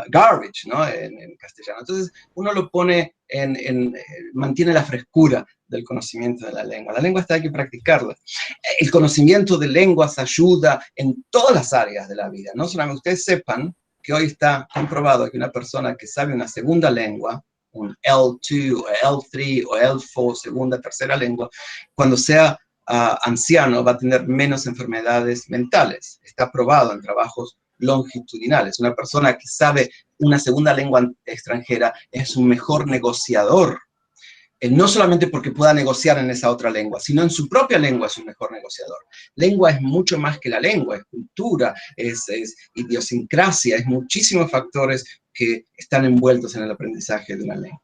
garbage, ¿no? En castellano. Entonces, uno lo pone mantiene la frescura del conocimiento de la lengua. La lengua hay que practicarla. El conocimiento de lenguas ayuda en todas las áreas de la vida. No solamente ustedes sepan que hoy está comprobado que una persona que sabe una segunda lengua, un L2 o L3 o L4, segunda, tercera lengua, cuando sea anciano va a tener menos enfermedades mentales. Está probado en trabajos longitudinales. Una persona que sabe una segunda lengua extranjera es un mejor negociador. No solamente porque pueda negociar en esa otra lengua, sino en su propia lengua es un mejor negociador. Lengua es mucho más que la lengua, es cultura, es idiosincrasia, es muchísimos factores que están envueltos en el aprendizaje de una lengua.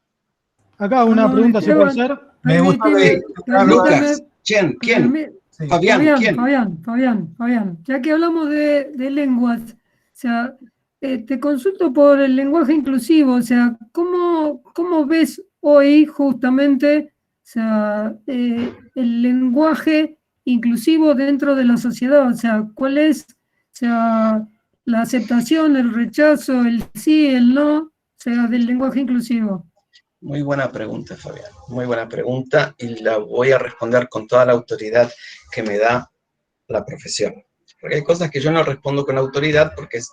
Acá una pregunta, si puede ser. Me gusta Lucas, ¿quién? Sí. Fabián. Fabián, ya que hablamos de lenguas, o sea, te consulto por el lenguaje inclusivo, o sea, ¿cómo ves hoy justamente, o sea, el lenguaje inclusivo dentro de la sociedad? O sea, ¿cuál es, o sea, la aceptación, el rechazo, el sí, el no, o sea, del lenguaje inclusivo? Muy buena pregunta, Fabián. Muy buena pregunta y la voy a responder con toda la autoridad que me da la profesión. Porque hay cosas que yo no respondo con autoridad porque es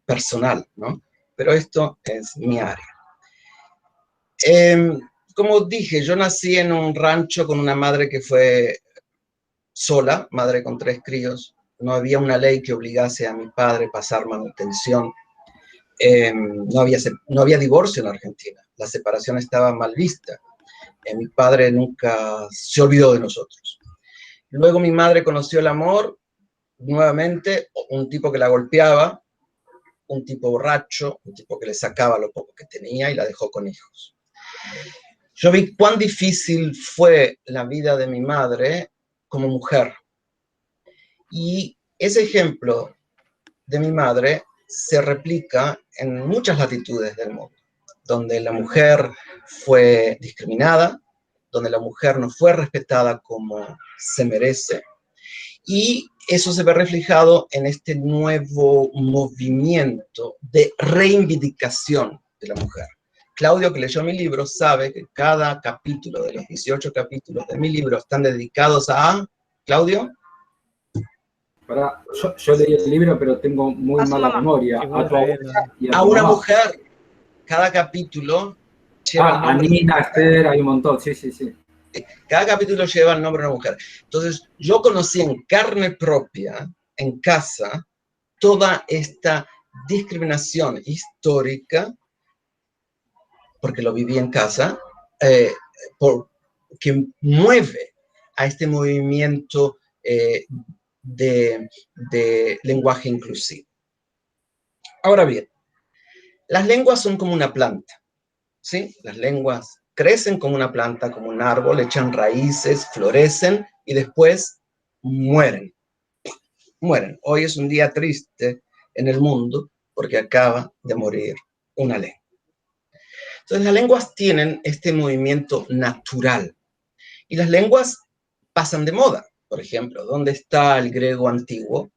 personal, ¿no? Pero esto es mi área. Como dije, yo nací en un rancho con una madre que fue sola, madre con 3 críos. No había una ley que obligase a mi padre a pasar manutención. No había divorcio en Argentina. La separación estaba mal vista. Mi padre nunca se olvidó de nosotros. Luego mi madre conoció el amor, nuevamente, un tipo que la golpeaba, un tipo borracho, un tipo que le sacaba lo poco que tenía y la dejó con hijos. Yo vi cuán difícil fue la vida de mi madre como mujer. Y ese ejemplo de mi madre se replica en muchas latitudes del mundo, donde la mujer fue discriminada, donde la mujer no fue respetada como se merece, y eso se ve reflejado en este nuevo movimiento de reivindicación de la mujer. Claudio, que leyó mi libro, sabe que cada capítulo de los 18 capítulos de mi libro están dedicados a... ¿Claudio? Yo leí el libro, pero tengo muy mala memoria. A una mujer. Cada capítulo lleva el nombre. Nina, Esther, hay un montón, sí. Cada capítulo lleva el nombre de una mujer. Entonces, yo conocí en carne propia, en casa, toda esta discriminación histórica, porque lo viví en casa, que mueve a este movimiento de lenguaje inclusivo. Ahora bien, las lenguas son como una planta, ¿sí? Las lenguas crecen como una planta, como un árbol, echan raíces, florecen y después mueren. Mueren. Hoy es un día triste en el mundo porque acaba de morir una lengua. Entonces las lenguas tienen este movimiento natural y las lenguas pasan de moda. Por ejemplo, ¿dónde está el griego antiguo?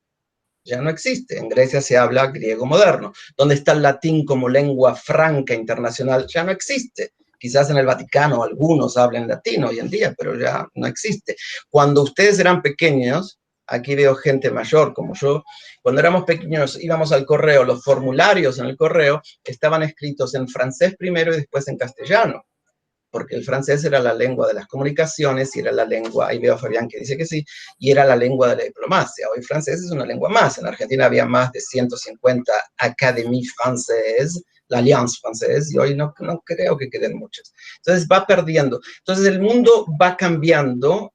Ya no existe. En Grecia se habla griego moderno. ¿Dónde está el latín como lengua franca internacional? Ya no existe. Quizás en el Vaticano algunos hablen latín hoy en día, pero ya no existe. Cuando ustedes eran pequeños, aquí veo gente mayor como yo, cuando éramos pequeños íbamos al correo, los formularios en el correo estaban escritos en francés primero y después en castellano, porque el francés era la lengua de las comunicaciones y era la lengua, ahí veo a Fabián que dice que sí, y era la lengua de la diplomacia. Hoy francés es una lengua más. En Argentina había más de 150 académies françaises, la Alliance Française, y hoy no creo que queden muchas. Entonces va perdiendo. Entonces el mundo va cambiando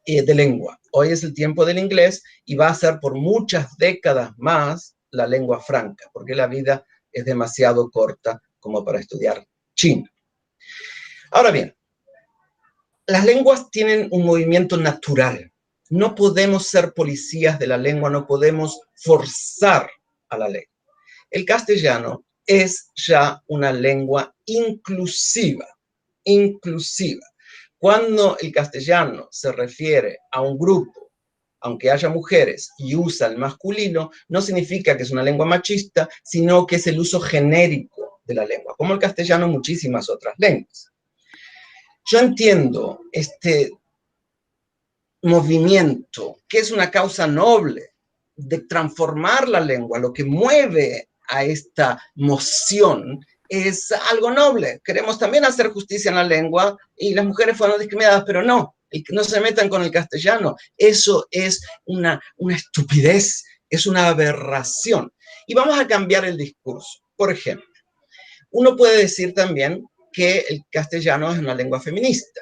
de lengua. Hoy es el tiempo del inglés y va a ser por muchas décadas más la lengua franca, porque la vida es demasiado corta como para estudiar chino. Ahora bien, las lenguas tienen un movimiento natural. No podemos ser policías de la lengua, no podemos forzar a la lengua. El castellano es ya una lengua inclusiva. Inclusiva. Cuando el castellano se refiere a un grupo, aunque haya mujeres, y usa el masculino, no significa que es una lengua machista, sino que es el uso genérico de la lengua, como el castellano en muchísimas otras lenguas. Yo entiendo este movimiento, que es una causa noble de transformar la lengua. Lo que mueve a esta moción es algo noble. Queremos también hacer justicia en la lengua y las mujeres fueron discriminadas, pero no, no se metan con el castellano. Eso es una estupidez, es una aberración. Y vamos a cambiar el discurso. Por ejemplo, uno puede decir también que el castellano es una lengua feminista.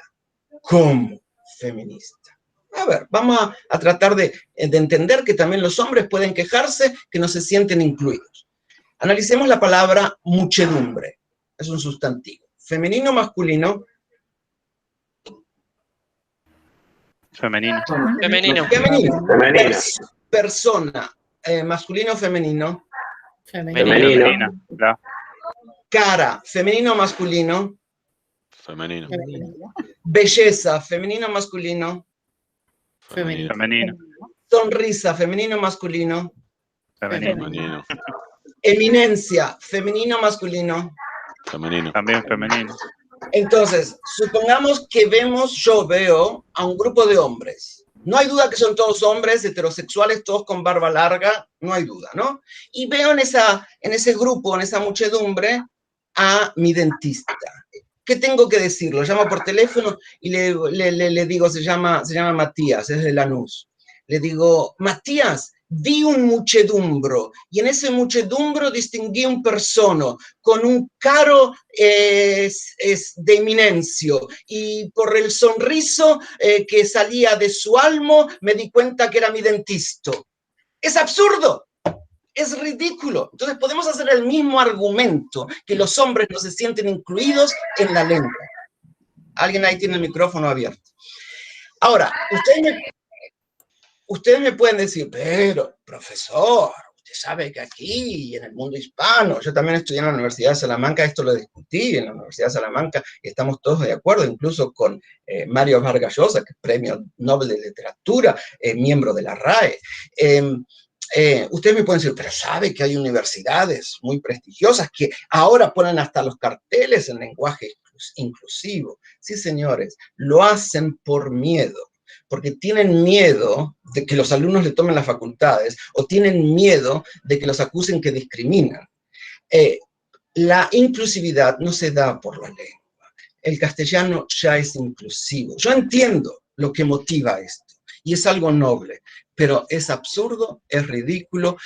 ¿Cómo feminista? A ver, vamos a tratar de entender que también los hombres pueden quejarse que no se sienten incluidos. Analicemos la palabra muchedumbre. Es un sustantivo. Femenino, masculino. Femenino. Femenino. Femenino. Persona, masculino o femenino. Femenino. Claro. Cara, femenino o masculino. Femenino. Belleza, femenino o masculino. Femenino. Sonrisa, femenino o masculino. Femenino. Eminencia, femenino o masculino. Femenino. También femenino. Entonces, supongamos que yo veo a un grupo de hombres. No hay duda que son todos hombres heterosexuales, todos con barba larga, no hay duda, ¿no? Y veo en ese grupo, en esa muchedumbre, a mi dentista. ¿Qué tengo que decir? Lo llamo por teléfono y le digo, se llama Matías, es de Lanús. Le digo, Matías, vi un muchedumbro y en ese muchedumbro distinguí un persono con un caro de eminencio y por el sonriso que salía de su almo me di cuenta que era mi dentista. ¡Es absurdo! Es ridículo. Entonces podemos hacer el mismo argumento, que los hombres no se sienten incluidos en la lengua. Alguien ahí tiene el micrófono abierto. Ahora, ustedes me pueden decir, pero, profesor, usted sabe que aquí, en el mundo hispano, yo también estudié en la Universidad de Salamanca, esto lo discutí en la Universidad de Salamanca, y estamos todos de acuerdo, incluso con Mario Vargas Llosa, que es Premio Nobel de Literatura, miembro de la RAE. Ustedes me pueden decir, pero sabe que hay universidades muy prestigiosas que ahora ponen hasta los carteles en lenguaje inclusivo. Sí, señores, lo hacen por miedo, porque tienen miedo de que los alumnos le tomen las facultades o tienen miedo de que los acusen que discriminan. La inclusividad no se da por la lengua. El castellano ya es inclusivo. Yo entiendo lo que motiva esto y es algo noble, pero es absurdo, es ridículo,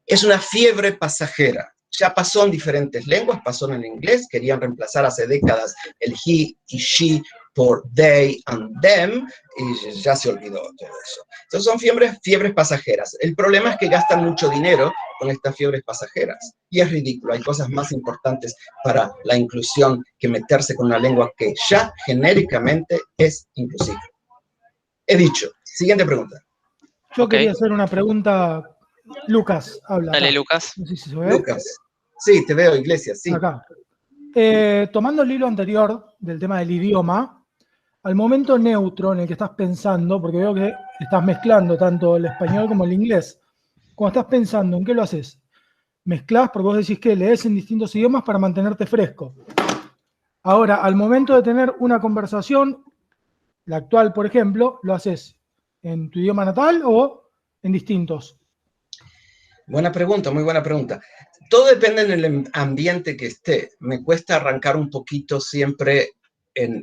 es una fiebre pasajera. Ya pasó en diferentes lenguas, pasó en el inglés, querían reemplazar hace décadas el he y she por they and them, y ya se olvidó todo eso. Entonces son fiebres pasajeras. El problema es que gastan mucho dinero con estas fiebres pasajeras, y es ridículo. Hay cosas más importantes para la inclusión que meterse con una lengua que ya genéricamente es inclusiva. He dicho. Siguiente pregunta. Yo quería hacer una pregunta. Lucas, habla. Dale, acá. Lucas. No sé si se ve. Lucas. Sí, te veo, Iglesias, sí. Acá. Tomando el hilo anterior del tema del idioma, al momento neutro en el que estás pensando, porque veo que estás mezclando tanto el español como el inglés, cuando estás pensando, ¿en qué lo haces? Mezclás, porque vos decís que lees en distintos idiomas para mantenerte fresco. Ahora, al momento de tener una conversación, la actual, por ejemplo, ¿lo haces en tu idioma natal o en distintos? Buena pregunta, muy buena pregunta. Todo depende del ambiente que esté. Me cuesta arrancar un poquito siempre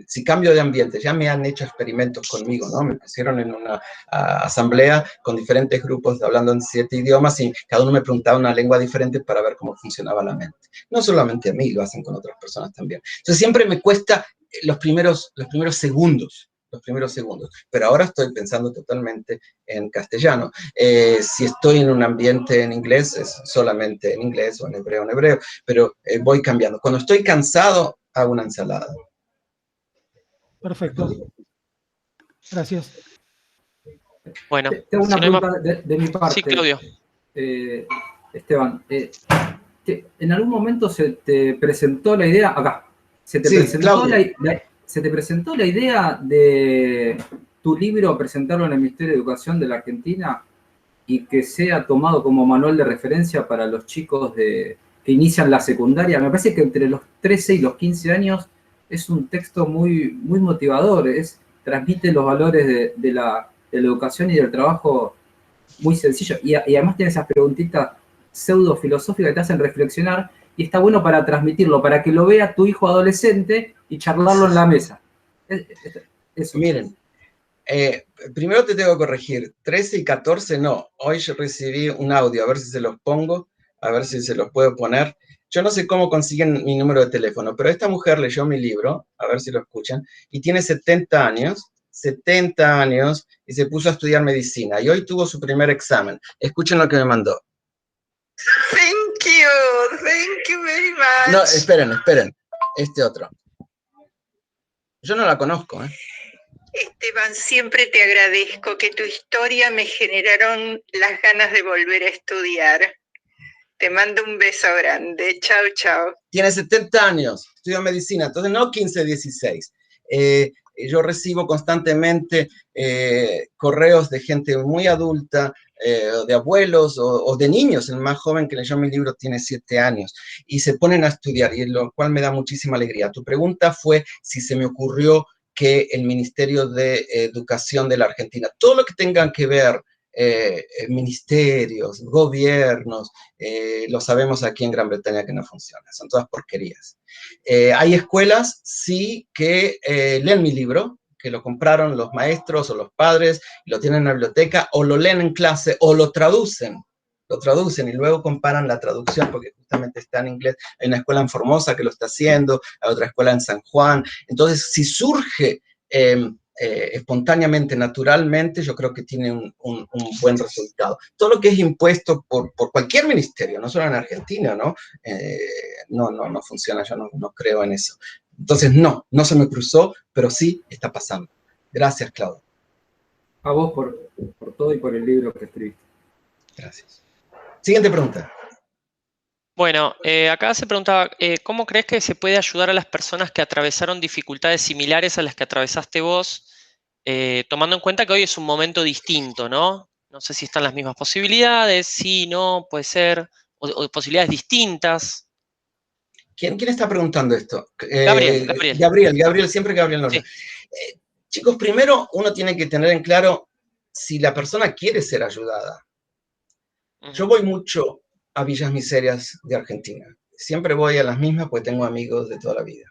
si cambio de ambiente. Ya me han hecho experimentos conmigo, ¿no? Me pusieron en una asamblea con diferentes grupos hablando en 7 idiomas y cada uno me preguntaba una lengua diferente para ver cómo funcionaba la mente. No solamente a mí, lo hacen con otras personas también. Entonces siempre me cuesta los primeros segundos. Pero ahora estoy pensando totalmente en castellano. Si estoy en un ambiente en inglés, es solamente en inglés o en hebreo, pero voy cambiando. Cuando estoy cansado, hago una ensalada. Perfecto. Gracias. Bueno, tengo una pregunta de mi parte. Sí, Claudio. Esteban, en algún momento se te presentó la idea, acá, se te presentó la idea de tu libro presentarlo en el Ministerio de Educación de la Argentina y que sea tomado como manual de referencia para los chicos que inician la secundaria. Me parece que entre los 13 y los 15 años es un texto muy, muy motivador, transmite los valores de la educación y del trabajo muy sencillo. Y además tiene esas preguntitas pseudo filosóficas que te hacen reflexionar y está bueno para transmitirlo, para que lo vea tu hijo adolescente y charlarlo en la mesa. Eso. Miren, primero te tengo que corregir, 13 y 14 no. Hoy yo recibí un audio, a ver si se los pongo, a ver si se los puedo poner. Yo no sé cómo consiguen mi número de teléfono, pero esta mujer leyó mi libro, a ver si lo escuchan, y tiene 70 años, y se puso a estudiar medicina, y hoy tuvo su primer examen. Escuchen lo que me mandó. Thank you very much. No, esperen, este otro. Yo no la conozco, Esteban, siempre te agradezco que tu historia me generaron las ganas de volver a estudiar. Te mando un beso grande. Chao, chao. Tiene 70 años, estudia medicina, entonces no 15, 16. Yo recibo constantemente correos de gente muy adulta, de abuelos o de niños. El más joven que leyó mi libro tiene 7 años y se ponen a estudiar, y lo cual me da muchísima alegría. Tu pregunta fue si se me ocurrió que el Ministerio de Educación de la Argentina, todo lo que tengan que ver ministerios, gobiernos, lo sabemos aquí en Gran Bretaña que no funciona, son todas porquerías. Hay escuelas, sí, que leen mi libro, que lo compraron los maestros o los padres, lo tienen en la biblioteca, o lo leen en clase, o lo traducen y luego comparan la traducción, porque justamente está en inglés. Hay una escuela en Formosa que lo está haciendo, hay otra escuela en San Juan. Entonces, si surge espontáneamente, naturalmente, yo creo que tiene un buen resultado. Todo lo que es impuesto por cualquier ministerio, no solo en Argentina, ¿no? No funciona, yo no creo en eso. Entonces, no se me cruzó, pero sí está pasando. Gracias, Claudio. A vos por todo y por el libro que escribiste. Gracias. Siguiente pregunta. Bueno, acá se preguntaba, ¿cómo crees que se puede ayudar a las personas que atravesaron dificultades similares a las que atravesaste vos, tomando en cuenta que hoy es un momento distinto, ¿no? No sé si están las mismas posibilidades, sí, no, puede ser, o posibilidades distintas. ¿Quién está preguntando esto? Gabriel, siempre Gabriel Norte. Sí. Chicos, primero uno tiene que tener en claro si la persona quiere ser ayudada. Yo voy mucho a Villas Miserias de Argentina. Siempre voy a las mismas porque tengo amigos de toda la vida.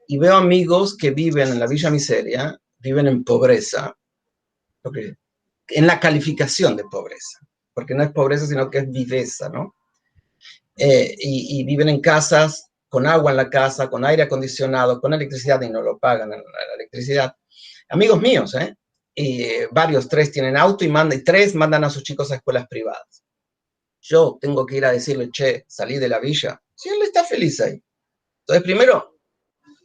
Y veo amigos que viven en la Villa Miseria, viven en pobreza, en la calificación de pobreza, porque no es pobreza, sino que es viveza, ¿no? Y viven en casas, con agua en la casa, con aire acondicionado, con electricidad, y no lo pagan la electricidad. Amigos míos, y varios, 3 tienen auto y 3 mandan a sus chicos a escuelas privadas. Yo tengo que ir a decirle, che, salí de la villa. Si él está feliz ahí. Entonces, primero,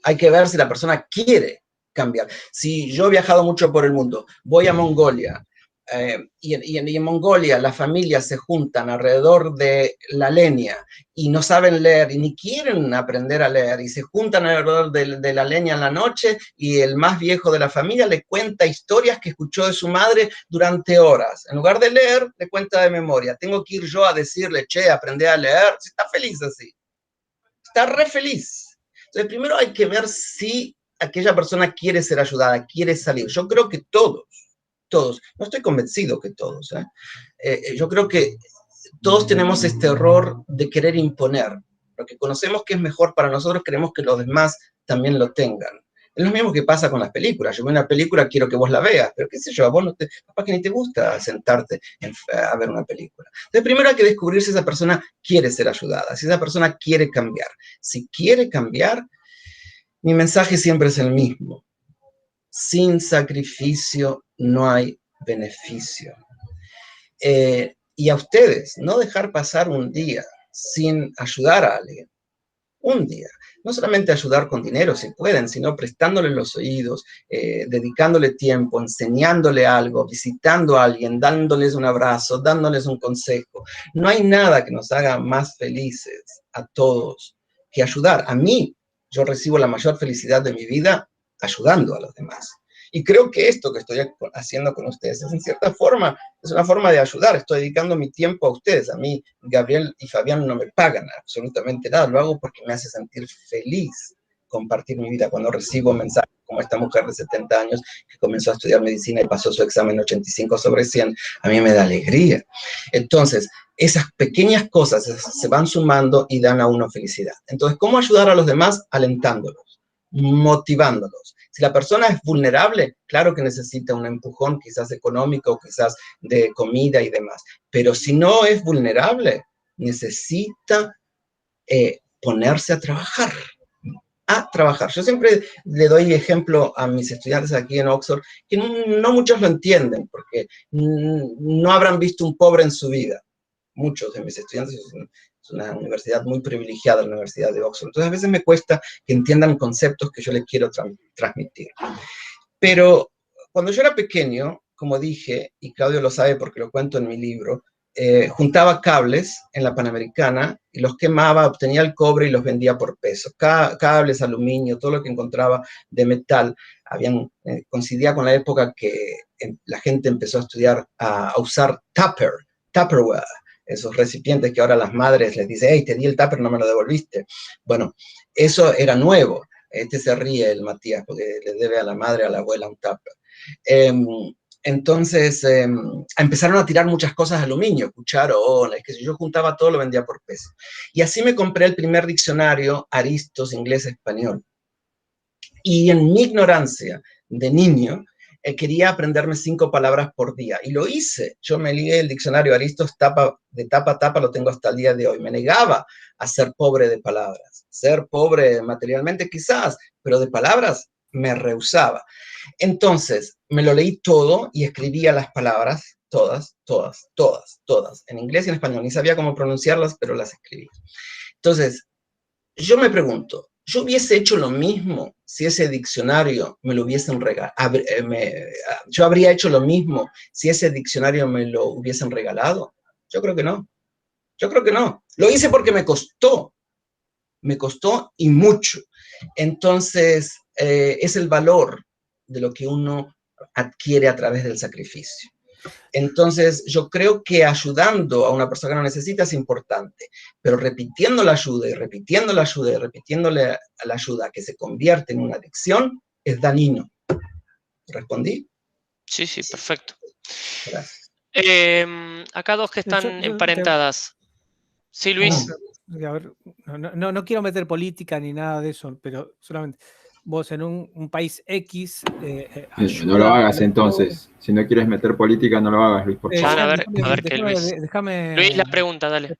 hay que ver si la persona quiere cambiar. Si yo he viajado mucho por el mundo, voy a Mongolia, y en Mongolia las familias se juntan alrededor de la leña y no saben leer y ni quieren aprender a leer, y se juntan alrededor de la leña en la noche, y el más viejo de la familia le cuenta historias que escuchó de su madre durante horas. En lugar de leer, le cuenta de memoria. Tengo que ir yo a decirle, che, aprende a leer. Si está feliz así. Está re feliz. Entonces, primero hay que ver si aquella persona quiere ser ayudada, quiere salir. Yo creo que todos, no estoy convencido que todos, yo creo que todos tenemos este error de querer imponer. Porque conocemos que es mejor para nosotros, queremos que los demás también lo tengan. Es lo mismo que pasa con las películas. Yo veo una película, quiero que vos la veas, pero qué sé yo, a vos capaz que ni te gusta sentarte a ver una película. Entonces, primero hay que descubrir si esa persona quiere ser ayudada, si esa persona quiere cambiar. Si quiere cambiar, mi mensaje siempre es el mismo. Sin sacrificio no hay beneficio. Y a ustedes, no dejar pasar un día sin ayudar a alguien. Un día. no solamente ayudar con dinero, si pueden, sino prestándole los oídos, dedicándole tiempo, enseñándole algo, visitando a alguien, dándoles un abrazo, dándoles un consejo. No hay nada que nos haga más felices a todos que ayudar. A mí, yo recibo la mayor felicidad de mi vida ayudando a los demás. Y creo que esto que estoy haciendo con ustedes es en cierta forma, es una forma de ayudar. Estoy dedicando mi tiempo a ustedes. A mí, Gabriel y Fabián no me pagan absolutamente nada. Lo hago porque me hace sentir feliz compartir mi vida. Cuando recibo mensajes como esta mujer de 70 años que comenzó a estudiar medicina y pasó su examen 85 sobre 100, a mí me da alegría. Entonces, esas pequeñas cosas se van sumando y dan a uno felicidad. Entonces, ¿cómo ayudar a los demás? Alentándolos, motivándolos. Si la persona es vulnerable, claro que necesita un empujón, quizás económico, quizás de comida y demás. Pero si no es vulnerable, necesita ponerse a trabajar. Yo siempre le doy ejemplo a mis estudiantes aquí en Oxford, que no muchos lo entienden, porque no habrán visto un pobre en su vida. Muchos de mis estudiantes, es una universidad muy privilegiada, la Universidad de Oxford. Entonces, a veces me cuesta que entiendan conceptos que yo les quiero transmitir. Pero cuando yo era pequeño, como dije, y Claudio lo sabe porque lo cuento en mi libro, juntaba cables en la Panamericana y los quemaba, obtenía el cobre y los vendía por peso. Cables, aluminio, todo lo que encontraba de metal. Coincidía con la época que la gente empezó a estudiar, a usar Tupperware, esos recipientes que ahora las madres les dicen, hey, te di el tupper, no me lo devolviste. Bueno, eso era nuevo. Se ríe el Matías porque le debe a la madre, a la abuela un tupper. Entonces, empezaron a tirar muchas cosas de aluminio, cucharones, que si yo juntaba todo lo vendía por peso. Y así me compré el primer diccionario Aristos, inglés-español. Y en mi ignorancia de niño, quería aprenderme 5 palabras por día. Y lo hice. Yo me leí el diccionario Aristos de tapa a tapa, lo tengo hasta el día de hoy. Me negaba a ser pobre de palabras. Ser pobre materialmente quizás, pero de palabras me rehusaba. Entonces, me lo leí todo y escribía las palabras, todas, en inglés y en español. Ni sabía cómo pronunciarlas, pero las escribía. Entonces, yo me pregunto, ¿yo hubiese hecho lo mismo si ese diccionario me lo hubiesen regalado? ¿Yo habría hecho lo mismo si ese diccionario me lo hubiesen regalado? Yo creo que no. Yo creo que no. Lo hice porque me costó y mucho. Entonces, es el valor de lo que uno adquiere a través del sacrificio. Entonces, yo creo que ayudando a una persona que no necesita es importante, pero repitiendo la ayuda y repitiendo la ayuda y repitiéndole a la ayuda que se convierte en una adicción es dañino. ¿Respondí? Sí, perfecto. Gracias. Acá dos que están emparentadas. Sí, Luis. A ver, no quiero meter política ni nada de eso, pero solamente vos en un país X... no lo hagas entonces. Si no quieres meter política, no lo hagas, Luis, por favor. A ver qué Luis. Luis, la pregunta, dale.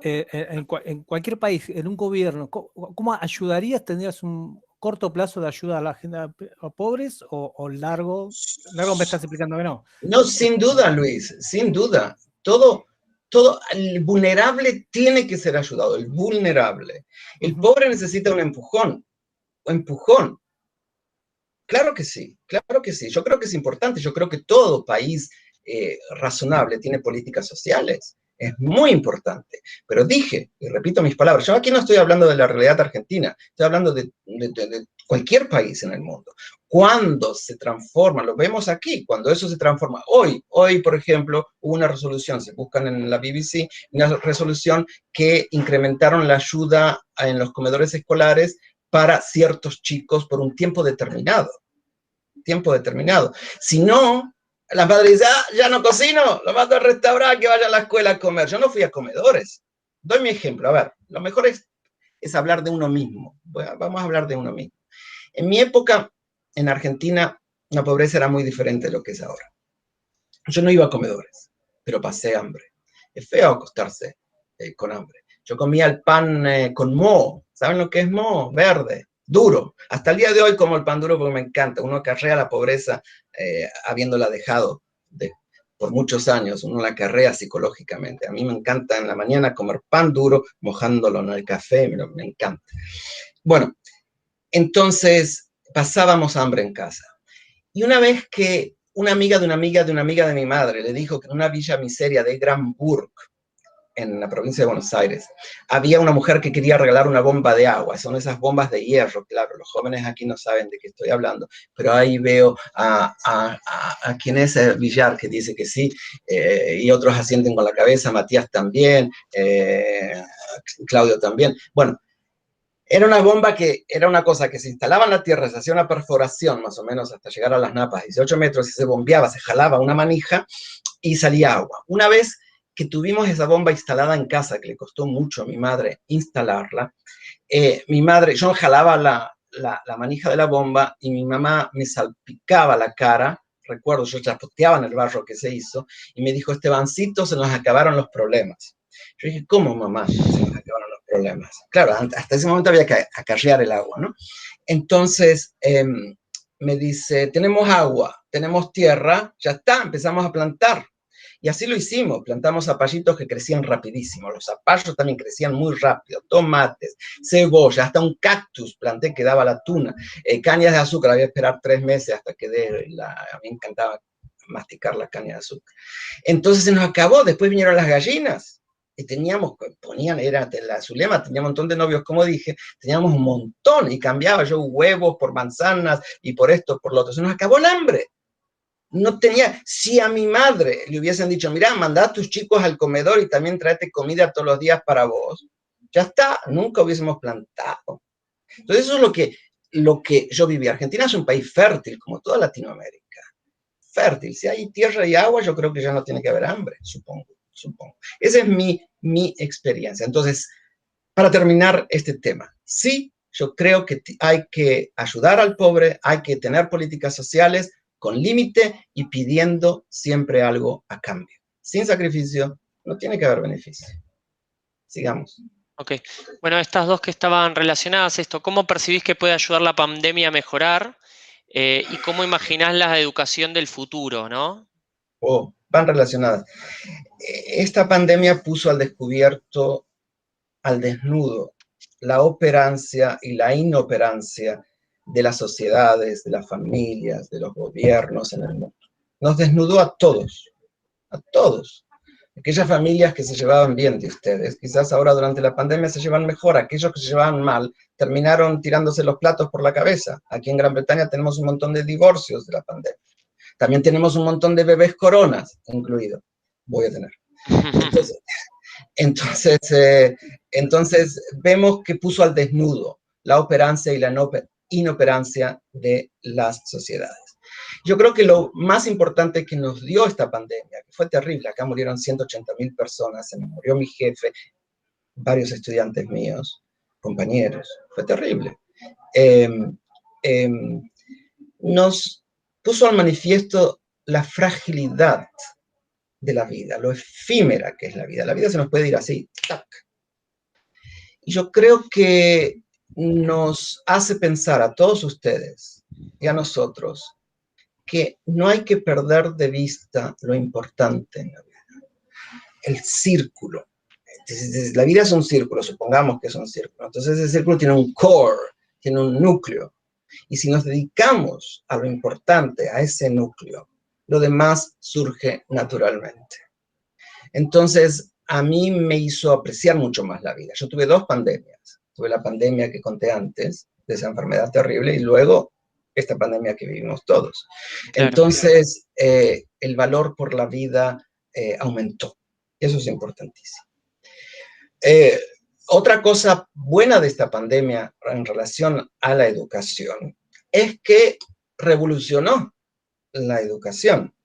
En cualquier país, en un gobierno, ¿cómo ayudarías? ¿Tendrías un corto plazo de ayuda a la gente a pobres o largo? Largo me estás explicando que no. No, sin duda, Luis, sin duda. Todo el vulnerable tiene que ser ayudado, el vulnerable. El pobre necesita un empujón. Claro que sí. Yo creo que es importante. Yo creo que todo país razonable tiene políticas sociales. Es muy importante. Pero dije, y repito mis palabras, yo aquí no estoy hablando de la realidad argentina, estoy hablando de cualquier país en el mundo. Cuando se transforma, lo vemos aquí, cuando eso se transforma. Hoy, por ejemplo, hubo una resolución, se buscan en la BBC, una resolución que incrementaron la ayuda en los comedores escolares para ciertos chicos por un tiempo determinado. Si no, la madre dice, ya no cocino, lo mando al restaurante, que vaya a la escuela a comer. Yo no fui a comedores. Doy mi ejemplo. A ver, lo mejor es hablar de uno mismo. Vamos a hablar de uno mismo. En mi época, en Argentina, la pobreza era muy diferente de lo que es ahora. Yo no iba a comedores, pero pasé hambre. Es feo acostarse con hambre. Yo comía el pan con moho. ¿Saben lo que es moho? Verde, duro. Hasta el día de hoy como el pan duro porque me encanta. Uno acarrea la pobreza habiéndola dejado por muchos años, uno la carrea psicológicamente. A mí me encanta en la mañana comer pan duro, mojándolo en el café, me encanta. Bueno, entonces pasábamos hambre en casa. Y una vez que una amiga de una amiga de una amiga de mi madre le dijo que en una villa miseria de Granburg, en la provincia de Buenos Aires, había una mujer que quería regalar una bomba de agua. Son esas bombas de hierro, claro, los jóvenes aquí no saben de qué estoy hablando, pero ahí veo a quien es Villar, que dice que sí, y otros asienten con la cabeza, Matías también, Claudio también. Bueno, era una bomba que era una cosa que se instalaba en la tierra, se hacía una perforación más o menos hasta llegar a las napas, 18 metros, y se bombeaba, se jalaba una manija y salía agua. Una vez que tuvimos esa bomba instalada en casa, que le costó mucho a mi madre instalarla, mi madre, yo jalaba la manija de la bomba y mi mamá me salpicaba la cara, recuerdo, yo chapoteaba en el barro que se hizo, y me dijo, Estebancito, se nos acabaron los problemas. Yo dije, ¿cómo, mamá? Se nos acabaron los problemas. Claro, hasta ese momento había que acarrear el agua, ¿no? Entonces, me dice, tenemos agua, tenemos tierra, ya está, empezamos a plantar. Y así lo hicimos, plantamos zapallitos que crecían rapidísimo, los zapallos también crecían muy rápido, tomates, cebolla, hasta un cactus planté que daba la tuna, cañas de azúcar, había que esperar 3 meses hasta que a mí me encantaba masticar la caña de azúcar. Entonces se nos acabó, después vinieron las gallinas, y teníamos, era la Zulema, tenía un montón de novios, como dije, teníamos un montón, y cambiaba yo huevos por manzanas, y por esto, por lo otro, se nos acabó el hambre. No tenía, si a mi madre le hubiesen dicho, mira, mandá a tus chicos al comedor y también tráete comida todos los días para vos, ya está, nunca hubiésemos plantado. Entonces eso es lo que yo viví. Argentina es un país fértil, como toda Latinoamérica. Fértil, si hay tierra y agua, yo creo que ya no tiene que haber hambre, supongo. Esa es mi experiencia. Entonces, para terminar este tema, sí, yo creo que hay que ayudar al pobre, hay que tener políticas sociales, con límite y pidiendo siempre algo a cambio. Sin sacrificio no tiene que haber beneficio. Sigamos. Ok. Bueno, estas dos que estaban relacionadas, ¿cómo percibís que puede ayudar la pandemia a mejorar? ¿Y cómo imaginás la educación del futuro, no? Van relacionadas. Esta pandemia puso al descubierto, al desnudo, la operancia y la inoperancia de las sociedades, de las familias, de los gobiernos en el mundo. Nos desnudó a todos, a todos. Aquellas familias que se llevaban bien de ustedes, quizás ahora durante la pandemia se llevan mejor, aquellos que se llevaban mal terminaron tirándose los platos por la cabeza. Aquí en Gran Bretaña tenemos un montón de divorcios de la pandemia. También tenemos un montón de bebés coronas, incluido. Voy a tener. Entonces vemos que puso al desnudo la operancia y la inoperancia de las sociedades. Yo creo que lo más importante que nos dio esta pandemia, que fue terrible, acá murieron 180.000 personas, se me murió mi jefe, varios estudiantes míos, compañeros, fue terrible. Nos puso al manifiesto la fragilidad de la vida, lo efímera que es la vida. La vida se nos puede ir así, ¡tac! Y yo creo que nos hace pensar a todos ustedes y a nosotros que no hay que perder de vista lo importante en la vida. El círculo. Entonces, la vida es un círculo, supongamos que es un círculo. Entonces ese círculo tiene un core, tiene un núcleo. Y si nos dedicamos a lo importante, a ese núcleo, lo demás surge naturalmente. Entonces, a mí me hizo apreciar mucho más la vida. Yo tuve 2 pandemias. Tuve la pandemia que conté antes, de esa enfermedad terrible, y luego esta pandemia que vivimos todos. Claro. Entonces, el valor por la vida aumentó. Eso es importantísimo. Otra cosa buena de esta pandemia en relación a la educación es que revolucionó la educación.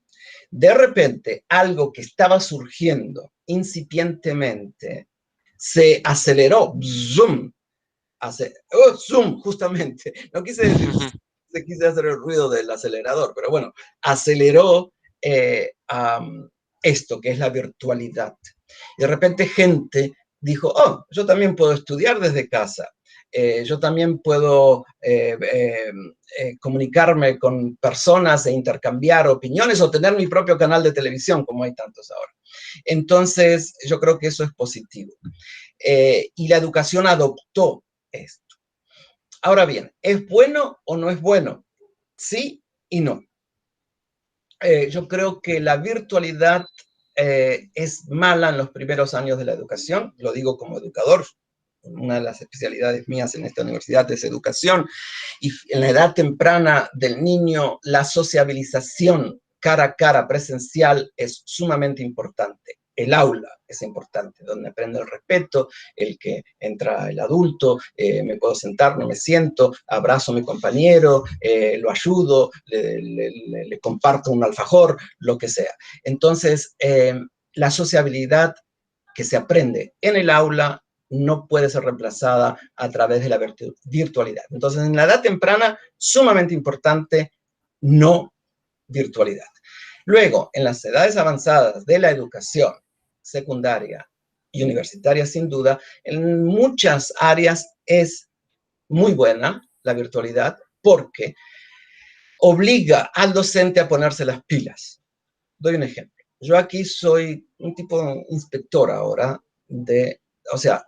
De repente, algo que estaba surgiendo incipientemente se aceleró. Zoom. Zoom, justamente. No quise decir, quise hacer el ruido del acelerador, pero bueno, aceleró esto que es la virtualidad. Y de repente gente dijo, yo también puedo estudiar desde casa. Yo también puedo comunicarme con personas e intercambiar opiniones o tener mi propio canal de televisión, como hay tantos ahora. Entonces, yo creo que eso es positivo. Y la educación adoptó esto. Ahora bien, ¿es bueno o no es bueno? Sí y no. Yo creo que la virtualidad es mala en los primeros años de la educación, lo digo como educador. Una de las especialidades mías en esta universidad es educación, y en la edad temprana del niño la sociabilización cara a cara presencial es sumamente importante. El aula es importante, donde aprende el respeto, el que entra el adulto, me puedo sentar, no me siento, abrazo a mi compañero, lo ayudo, le comparto un alfajor, lo que sea. Entonces, la sociabilidad que se aprende en el aula no puede ser reemplazada a través de la virtualidad. Entonces, en la edad temprana, sumamente importante, no virtualidad. Luego, en las edades avanzadas de la educación secundaria y universitaria, sin duda, en muchas áreas es muy buena la virtualidad porque obliga al docente a ponerse las pilas. Doy un ejemplo. Yo aquí soy un tipo inspector ahora o sea,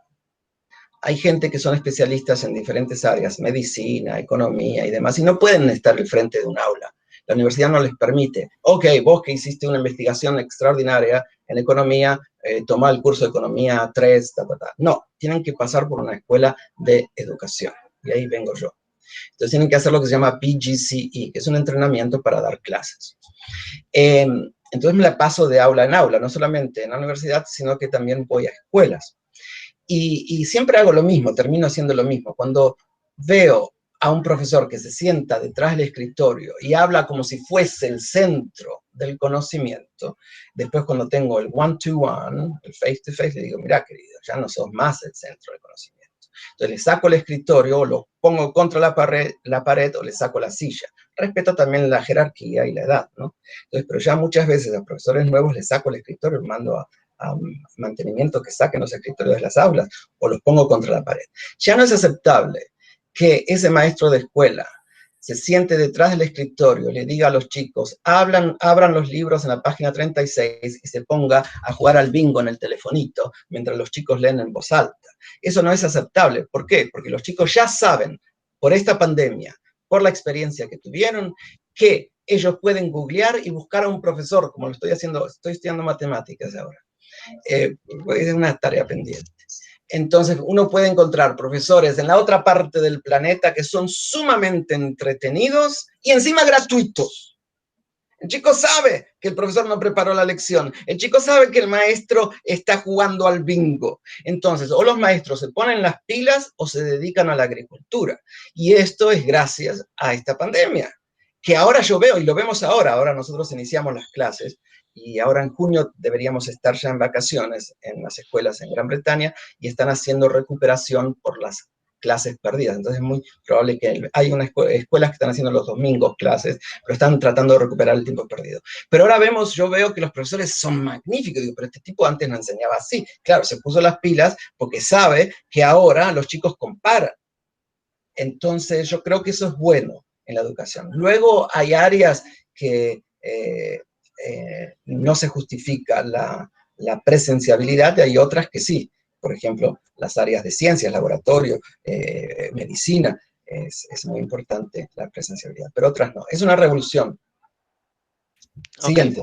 hay gente que son especialistas en diferentes áreas, medicina, economía y demás, y no pueden estar al frente de un aula. La universidad no les permite. Ok, vos que hiciste una investigación extraordinaria en economía, toma el curso de economía 3, No, tienen que pasar por una escuela de educación. Y ahí vengo yo. Entonces tienen que hacer lo que se llama PGCE, que es un entrenamiento para dar clases. Entonces me la paso de aula en aula, no solamente en la universidad, sino que también voy a escuelas. Y siempre hago lo mismo, termino haciendo lo mismo. Cuando veo a un profesor que se sienta detrás del escritorio y habla como si fuese el centro del conocimiento, después cuando tengo el one-to-one, el face-to-face, le digo, mira, querido, ya no sos más el centro del conocimiento. Entonces le saco el escritorio, o lo pongo contra la pared o le saco la silla. Respeto también la jerarquía y la edad, ¿no? Entonces, pero ya muchas veces a profesores nuevos les saco el escritorio, mando a mantenimiento que saquen los escritorios de las aulas o los pongo contra la pared. Ya no es aceptable que ese maestro de escuela se siente detrás del escritorio, le diga a los chicos, abran los libros en la página 36 y se ponga a jugar al bingo en el telefonito mientras los chicos leen en voz alta. Eso no es aceptable. ¿Por qué? Porque los chicos ya saben, por esta pandemia, por la experiencia que tuvieron, que ellos pueden googlear y buscar a un profesor, como lo estoy haciendo, estoy estudiando matemáticas ahora. Es una tarea pendiente. Entonces, uno puede encontrar profesores en la otra parte del planeta que son sumamente entretenidos y encima gratuitos. El chico sabe que el profesor no preparó la lección. El chico sabe que el maestro está jugando al bingo. Entonces, o los maestros se ponen las pilas o se dedican a la agricultura. Y esto es gracias a esta pandemia, que ahora yo veo, y lo vemos ahora nosotros iniciamos las clases, y ahora en junio deberíamos estar ya en vacaciones en las escuelas en Gran Bretaña y están haciendo recuperación por las clases perdidas. Entonces es muy probable que hay unas escuelas que están haciendo los domingos clases, pero están tratando de recuperar el tiempo perdido. Pero ahora yo veo que los profesores son magníficos. Digo, pero este tipo antes no enseñaba así. Claro, se puso las pilas porque sabe que ahora los chicos comparan. Entonces yo creo que eso es bueno en la educación. Luego hay áreas que no se justifica la presenciabilidad y hay otras que sí. Por ejemplo, las áreas de ciencias, laboratorio, medicina, es muy importante la presenciabilidad, pero otras no. Es una revolución. Siguiente.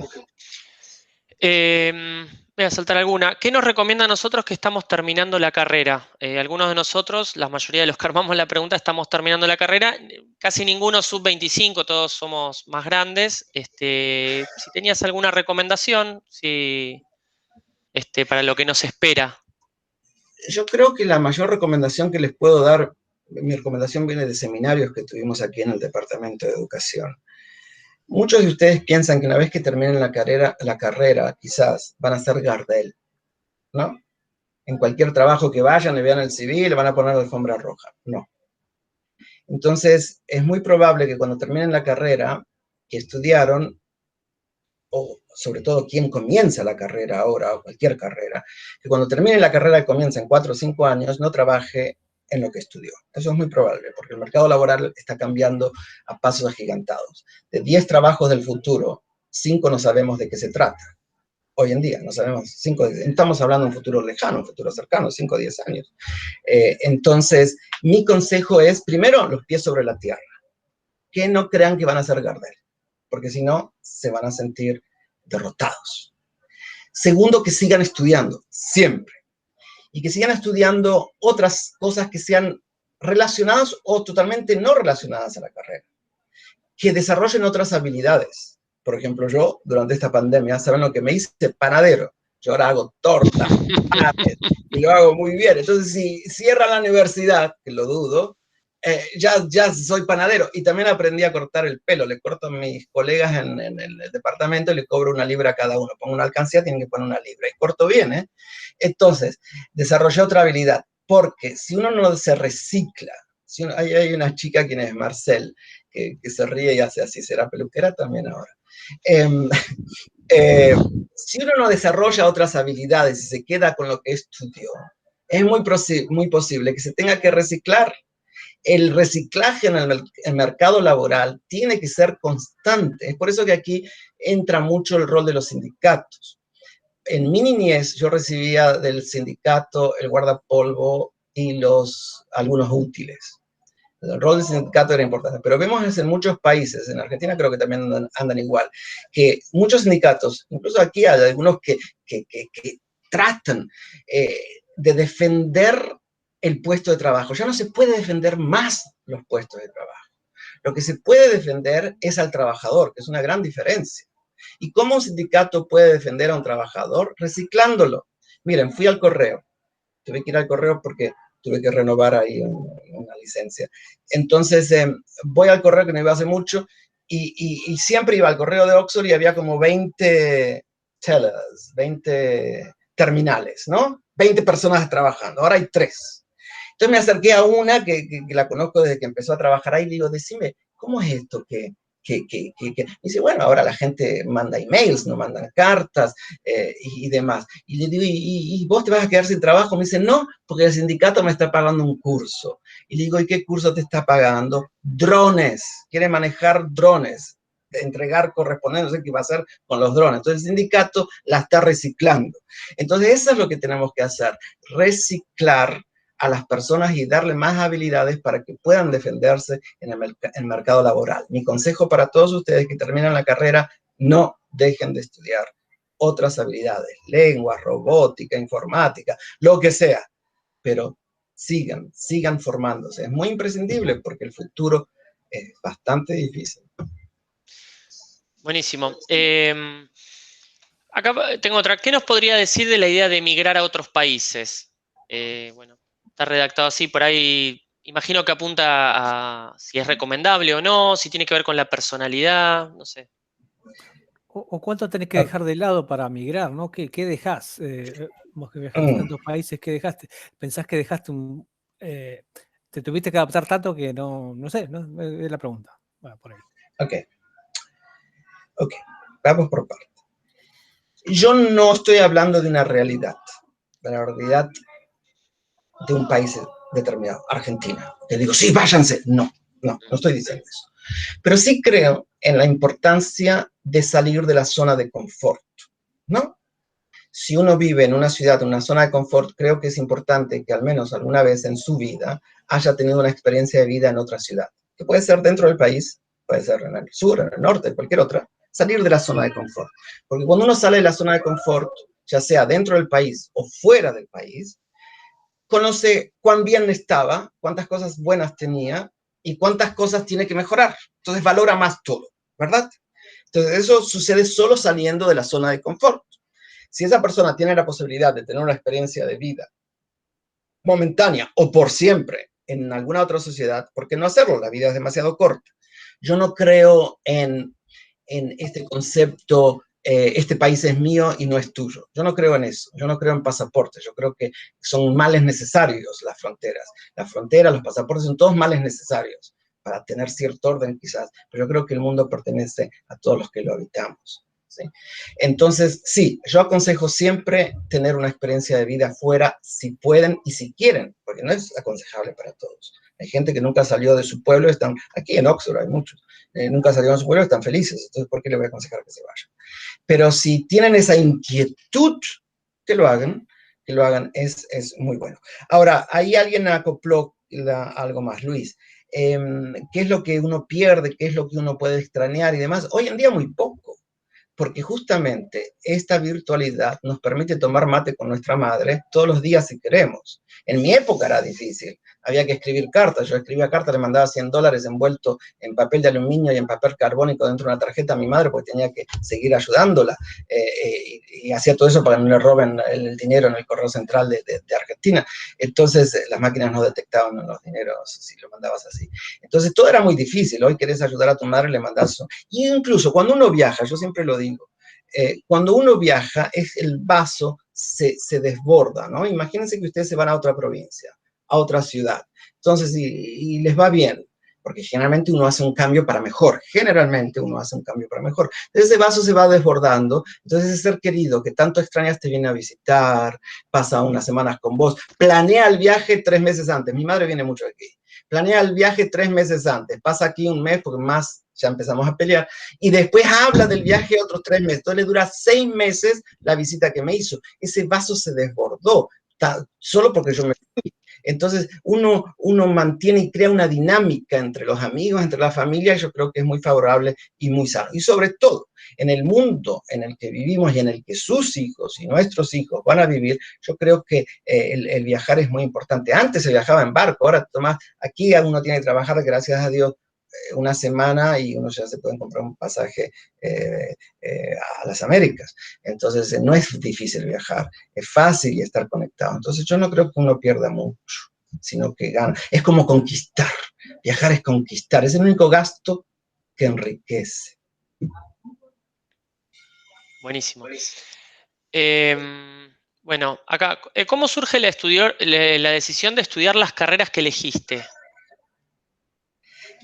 Voy a saltar alguna. ¿Qué nos recomienda a nosotros que estamos terminando la carrera? Algunos de nosotros, la mayoría de los que armamos la pregunta, estamos terminando la carrera. Casi ninguno sub-25, todos somos más grandes. Si tenías alguna recomendación para lo que nos espera. Yo creo que la mayor recomendación que les puedo dar, mi recomendación viene de seminarios que tuvimos aquí en el Departamento de Educación. Muchos de ustedes piensan que una vez que terminen la carrera, quizás van a ser Gardel, ¿no? En cualquier trabajo que vayan, le vean el CV, le van a poner la alfombra roja. No. Entonces, es muy probable que cuando terminen la carrera que estudiaron, o sobre todo quien comienza la carrera ahora, o cualquier carrera, que cuando termine la carrera que comienza en 4 o 5 años, no trabaje en lo que estudió. Eso es muy probable, porque el mercado laboral está cambiando a pasos agigantados. De 10 trabajos del futuro, 5 no sabemos de qué se trata. Hoy en día, no sabemos, 5, estamos hablando de un futuro lejano, un futuro cercano, 5 o 10 años. Entonces, mi consejo es, primero, los pies sobre la tierra. Que no crean que van a ser Gardel, porque si no, se van a sentir derrotados. Segundo, que sigan estudiando, siempre. Y que sigan estudiando otras cosas que sean relacionadas o totalmente no relacionadas a la carrera. Que desarrollen otras habilidades. Por ejemplo, yo, durante esta pandemia, ¿saben lo que me hice? Panadero. Yo ahora hago torta, panes, y lo hago muy bien. Entonces, si cierra la universidad, que lo dudo, ya soy panadero. Y también aprendí a cortar el pelo. Le corto a mis colegas en el departamento y le cobro 1 libra a cada uno. Pongo una alcancía, tienen que poner 1 libra. Y corto bien, ¿eh? Entonces, desarrollé otra habilidad. Porque si uno no se recicla, hay una chica, quien es Marcel, que se ríe y hace así, será peluquera también ahora. Si uno no desarrolla otras habilidades y se queda con lo que estudió, es muy posible que se tenga que reciclar. El reciclaje en el mercado laboral tiene que ser constante. Es por eso que aquí entra mucho el rol de los sindicatos. En mi niñez yo recibía del sindicato el guardapolvo y algunos útiles. El rol del sindicato era importante, pero vemos en muchos países, en Argentina creo que también andan igual, que muchos sindicatos, incluso aquí hay algunos que tratan de defender el puesto de trabajo. Ya no se puede defender más los puestos de trabajo. Lo que se puede defender es al trabajador, que es una gran diferencia. ¿Y cómo un sindicato puede defender a un trabajador? Reciclándolo. Miren, fui al correo. Tuve que ir al correo porque tuve que renovar ahí una licencia. Entonces, voy al correo que no iba hace mucho y siempre iba al correo de Oxford y había como 20 tellers, 20 terminales, ¿no? 20 personas trabajando. Ahora hay 3. Entonces me acerqué a una que la conozco desde que empezó a trabajar ahí y le digo, decime, ¿cómo es esto que me dice, bueno, ahora la gente manda emails, no mandan cartas y demás. Y le digo, ¿y vos te vas a quedar sin trabajo? Me dice, no, porque el sindicato me está pagando un curso. Y le digo, ¿y qué curso te está pagando? Drones. Quiere manejar drones, entregar correspondencia, no sé qué va a hacer con los drones. Entonces el sindicato la está reciclando. Entonces eso es lo que tenemos que hacer, reciclar a las personas y darle más habilidades para que puedan defenderse en el mercado laboral. Mi consejo para todos ustedes que terminan la carrera, no dejen de estudiar otras habilidades, lengua, robótica, informática, lo que sea, pero sigan formándose. Es muy imprescindible porque el futuro es bastante difícil. Buenísimo. Acá tengo otra. ¿Qué nos podría decir de la idea de emigrar a otros países? Bueno, está redactado así, por ahí imagino que apunta a si es recomendable o no, si tiene que ver con la personalidad, no sé. O cuánto tenés que dejar de lado para migrar, ¿no? ¿Qué dejás? Vos que viajaste a tantos países, ¿qué dejaste? ¿Pensás que dejaste te tuviste que adaptar tanto que no sé, ¿no? Es la pregunta. Bueno, por ahí. Ok, vamos por partes. Yo no estoy hablando de una realidad, de la realidad de un país determinado, Argentina. Te digo, sí, váyanse. No estoy diciendo eso. Pero sí creo en la importancia de salir de la zona de confort, ¿no? Si uno vive en una ciudad, en una zona de confort, creo que es importante que al menos alguna vez en su vida haya tenido una experiencia de vida en otra ciudad, que puede ser dentro del país, puede ser en el sur, en el norte, cualquier otra, salir de la zona de confort. Porque cuando uno sale de la zona de confort, ya sea dentro del país o fuera del país, conoce cuán bien estaba, cuántas cosas buenas tenía y cuántas cosas tiene que mejorar. Entonces valora más todo, ¿verdad? Entonces eso sucede solo saliendo de la zona de confort. Si esa persona tiene la posibilidad de tener una experiencia de vida momentánea o por siempre en alguna otra sociedad, ¿por qué no hacerlo? La vida es demasiado corta. Yo no creo en este concepto, este país es mío y no es tuyo. Yo no creo en eso. Yo no creo en pasaportes. Yo creo que son males necesarios las fronteras. Las fronteras, los pasaportes son todos males necesarios para tener cierto orden quizás, pero yo creo que el mundo pertenece a todos los que lo habitamos. ¿sí? Entonces, sí, yo aconsejo siempre tener una experiencia de vida fuera, si pueden y si quieren, porque no es aconsejable para todos. Hay gente que nunca salió de su pueblo, están aquí en Oxford, hay muchos, nunca salieron de su pueblo, están felices, entonces ¿por qué le voy a aconsejar que se vayan? Pero si tienen esa inquietud, que lo hagan, es muy bueno. Ahora, ahí alguien acopló algo más, Luis. ¿Qué es lo que uno pierde? ¿Qué es lo que uno puede extrañar y demás? Hoy en día muy poco, porque justamente esta virtualidad nos permite tomar mate con nuestra madre todos los días si queremos. En mi época era difícil, había que escribir cartas, yo escribía cartas, le mandaba $100 envuelto en papel de aluminio y en papel carbónico dentro de una tarjeta a mi madre porque tenía que seguir ayudándola, y hacía todo eso para que no le roben el dinero en el correo central de Argentina. Entonces las máquinas no detectaban los dineros si lo mandabas así. Entonces todo era muy difícil. Hoy querés ayudar a tu madre, le mandás eso. Y incluso cuando uno viaja, yo siempre lo digo, cuando uno viaja, el vaso se desborda, ¿no? Imagínense que ustedes se van a otra provincia, a otra ciudad. Entonces, y les va bien, porque generalmente uno hace un cambio para mejor. Generalmente uno hace un cambio para mejor. Entonces ese vaso se va desbordando. Entonces ese ser querido que tanto extrañas te viene a visitar, pasa unas semanas con vos, planea el viaje 3 meses antes. Mi madre viene mucho aquí. Planea el viaje 3 meses antes. Pasa aquí un mes, porque más ya empezamos a pelear. Y después habla del viaje otros 3 meses. Entonces le dura 6 meses la visita que me hizo. Ese vaso se desbordó, solo porque yo me fui. Entonces, uno mantiene y crea una dinámica entre los amigos, entre la familia, y yo creo que es muy favorable y muy sano. Y sobre todo, en el mundo en el que vivimos y en el que sus hijos y nuestros hijos van a vivir, yo creo que el viajar es muy importante. Antes se viajaba en barco, ahora Tomás, aquí uno tiene que trabajar, gracias a Dios, una semana y uno ya se puede comprar un pasaje a las Américas. Entonces no es difícil viajar, es fácil y estar conectado. Entonces yo no creo que uno pierda mucho, sino que gana. Es como conquistar, viajar es conquistar, es el único gasto que enriquece. Buenísimo. Bueno, acá, ¿cómo surge la decisión de estudiar las carreras que elegiste?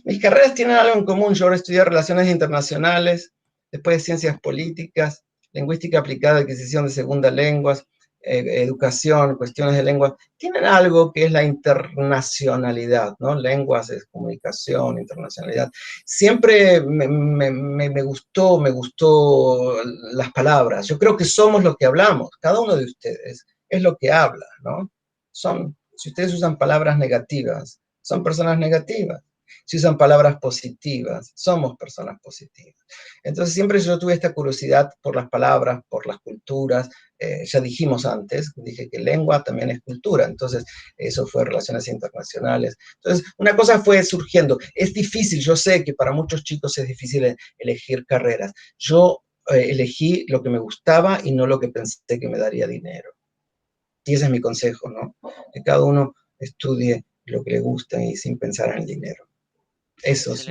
Mis carreras tienen algo en común. Yo ahora estudié Relaciones Internacionales, después Ciencias Políticas, Lingüística Aplicada, Adquisición de Segundas Lenguas, Educación, Cuestiones de Lengua. Tienen algo que es la internacionalidad, ¿no? Lenguas es comunicación, internacionalidad. Siempre me gustó las palabras. Yo creo que somos lo que hablamos. Cada uno de ustedes es lo que habla, ¿no? Si ustedes usan palabras negativas, son personas negativas. Si usan palabras positivas, somos personas positivas. Entonces siempre yo tuve esta curiosidad por las palabras, por las culturas. Ya dijimos antes, dije que lengua también es cultura, entonces eso fue Relaciones Internacionales. Entonces una cosa fue surgiendo. Es difícil, yo sé que para muchos chicos es difícil elegir carreras. Yo elegí lo que me gustaba y no lo que pensé que me daría dinero. Y ese es mi consejo, ¿no? Que cada uno estudie lo que le gusta y sin pensar en el dinero. Eso es.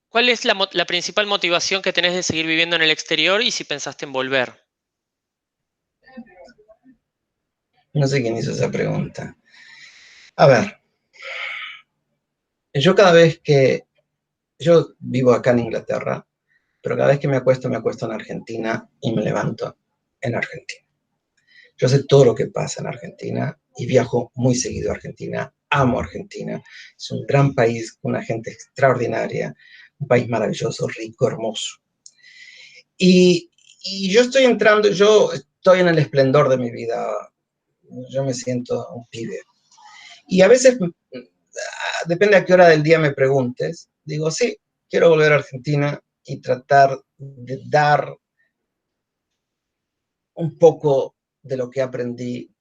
¿Cuál es la principal motivación que tenés de seguir viviendo en el exterior y si pensaste en volver? No sé quién hizo esa pregunta. A ver, yo vivo acá en Inglaterra, pero cada vez que me acuesto en Argentina y me levanto en Argentina. Yo sé todo lo que pasa en Argentina y viajo muy seguido a Argentina. Amo Argentina. Es un gran país con una gente extraordinaria, un país maravilloso, rico, hermoso. Y yo estoy en el esplendor de mi vida. Yo me siento un pibe. Y a veces, depende a qué hora del día me preguntes, digo, sí, quiero volver a Argentina y tratar de dar un poco de lo que aprendí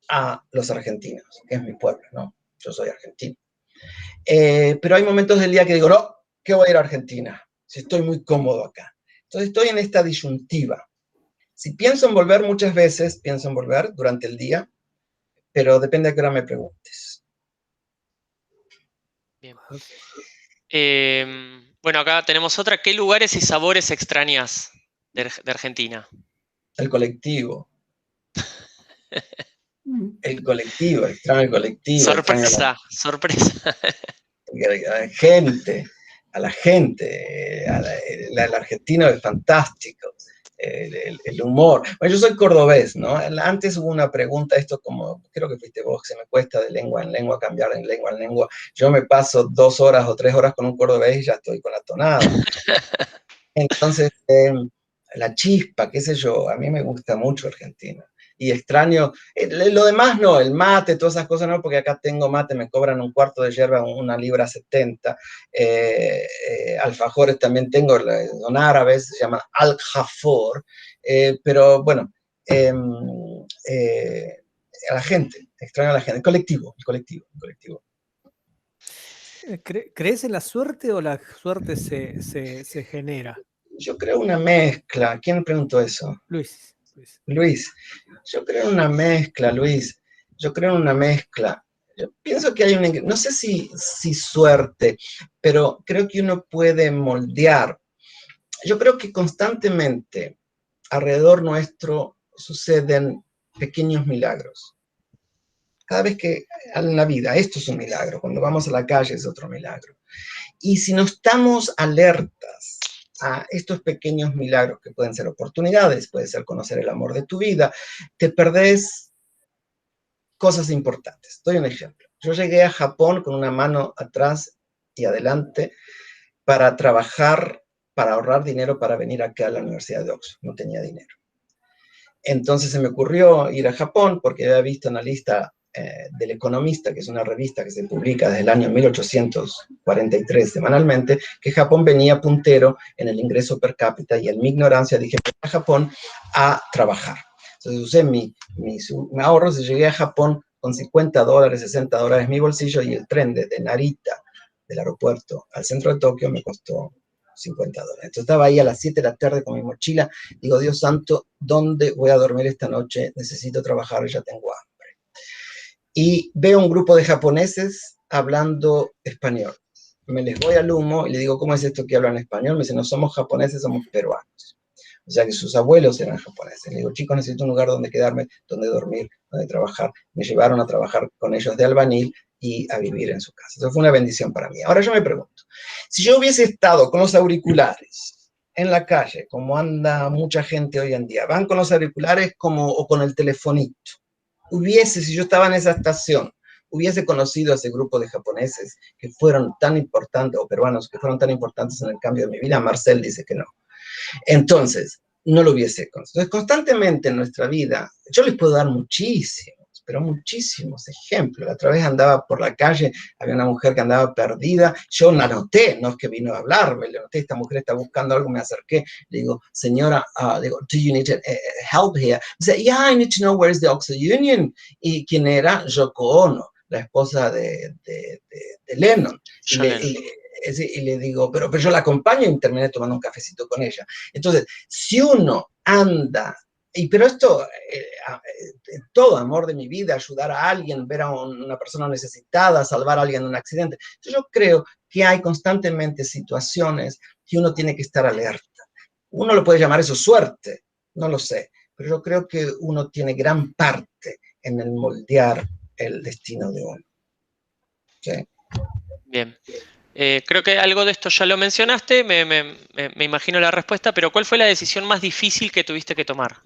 a los argentinos, que es mi pueblo, ¿no? Yo soy argentino. Pero hay momentos del día que digo, no, ¿qué voy a ir a Argentina? Si estoy muy cómodo acá. Entonces estoy en esta disyuntiva. Si pienso en volver muchas veces, pienso en volver durante el día, pero depende a qué hora me preguntes. Bien. Bueno, acá tenemos otra. ¿Qué lugares y sabores extrañas de Argentina? El colectivo. El colectivo, extraño el colectivo. Sorpresa, sorpresa. Gente. la gente. El argentino es fantástico. El humor. Bueno, yo soy cordobés, ¿no? Antes hubo una pregunta, esto como, creo que fuiste vos, que se me cuesta de lengua en lengua, cambiar de lengua en lengua. Yo me paso 2 horas o 3 horas con un cordobés y ya estoy con la tonada. Entonces, la chispa, qué sé yo, a mí me gusta mucho Argentina. Y extraño, lo demás no, el mate, todas esas cosas no, porque acá tengo mate, me cobran un cuarto de yerba, 1,70 libras. Alfajores también tengo, son árabes, se llaman aljafor, pero bueno, a la gente, extraño a la gente, el colectivo. ¿Crees en la suerte o la suerte se genera? Yo creo una mezcla. ¿Quién preguntó eso? Luis. Yo creo en una mezcla, Luis. Yo creo en una mezcla. Yo pienso que hay no sé si suerte, pero creo que uno puede moldear. Yo creo que constantemente alrededor nuestro suceden pequeños milagros. Cada vez que en la vida, esto es un milagro, cuando vamos a la calle es otro milagro. Y si no estamos alertas a estos pequeños milagros que pueden ser oportunidades, puede ser conocer el amor de tu vida, te perdés cosas importantes. Doy un ejemplo. Yo llegué a Japón con una mano atrás y adelante para trabajar, para ahorrar dinero para venir acá a la Universidad de Oxford. No tenía dinero. Entonces se me ocurrió ir a Japón porque había visto una lista del Economista, que es una revista que se publica desde el año 1843 semanalmente, que Japón venía puntero en el ingreso per cápita, y en mi ignorancia dije, voy a Japón a trabajar. Entonces usé mis ahorros y llegué a Japón con $50, $60 en mi bolsillo, y el tren desde Narita, del aeropuerto al centro de Tokio, me costó $50. Entonces estaba ahí a las 7 de la tarde con mi mochila, digo, Dios santo, ¿dónde voy a dormir esta noche? Necesito trabajar, ya tengo hambre. Y veo un grupo de japoneses hablando español. Me les voy al humo y le digo, ¿cómo es esto que hablan español? Me dicen, no somos japoneses, somos peruanos. O sea que sus abuelos eran japoneses. Le digo, chicos, necesito un lugar donde quedarme, donde dormir, donde trabajar. Me llevaron a trabajar con ellos de albañil y a vivir en su casa. Eso fue una bendición para mí. Ahora yo me pregunto, si yo hubiese estado con los auriculares en la calle, como anda mucha gente hoy en día, van con los auriculares o con el telefonito, si yo estaba en esa estación, hubiese conocido a ese grupo de japoneses que fueron tan importantes, o peruanos que fueron tan importantes en el cambio de mi vida, Marcel dice que no. Entonces, no lo hubiese conocido. Entonces, constantemente en nuestra vida, yo les puedo dar muchísimos, pero muchísimos ejemplos. La otra vez andaba por la calle, había una mujer que andaba perdida, yo la noté, no es que vino a hablarme, le noté, esta mujer está buscando algo, me acerqué, le digo, señora, digo, do you need help here? Dice, yeah, I need to know where is the Oxford Union. ¿Y quién era? Yoko Ono, la esposa de Lennon. Y le digo, pero yo la acompaño y terminé tomando un cafecito con ella. Entonces, si uno anda, pero esto, todo amor de mi vida, ayudar a alguien, ver a una persona necesitada, salvar a alguien de un accidente. Entonces, yo creo que hay constantemente situaciones que uno tiene que estar alerta. Uno lo puede llamar eso suerte, no lo sé, pero yo creo que uno tiene gran parte en el moldear el destino de uno. ¿Sí? Bien. Creo que algo de esto ya lo mencionaste, me imagino la respuesta, pero ¿cuál fue la decisión más difícil que tuviste que tomar?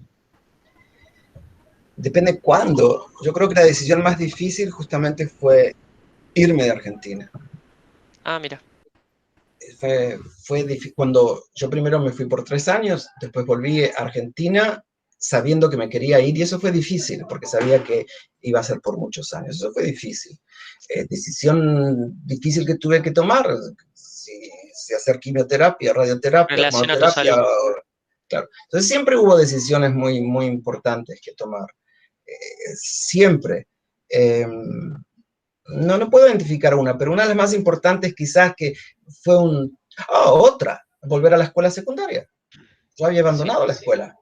Depende cuándo. Yo creo que la decisión más difícil justamente fue irme de Argentina. Ah, mira. Fue difícil. Cuando yo primero me fui por 3 años, después volví a Argentina sabiendo que me quería ir, y eso fue difícil, porque sabía que iba a ser por muchos años. Eso fue difícil. Decisión difícil que tuve que tomar, si hacer quimioterapia, radioterapia, hormonoterapia. Claro. Entonces siempre hubo decisiones muy, muy importantes que tomar. Siempre. No puedo identificar una, pero una de las más importantes quizás que fue otra, volver a la escuela secundaria. Yo había abandonado la escuela.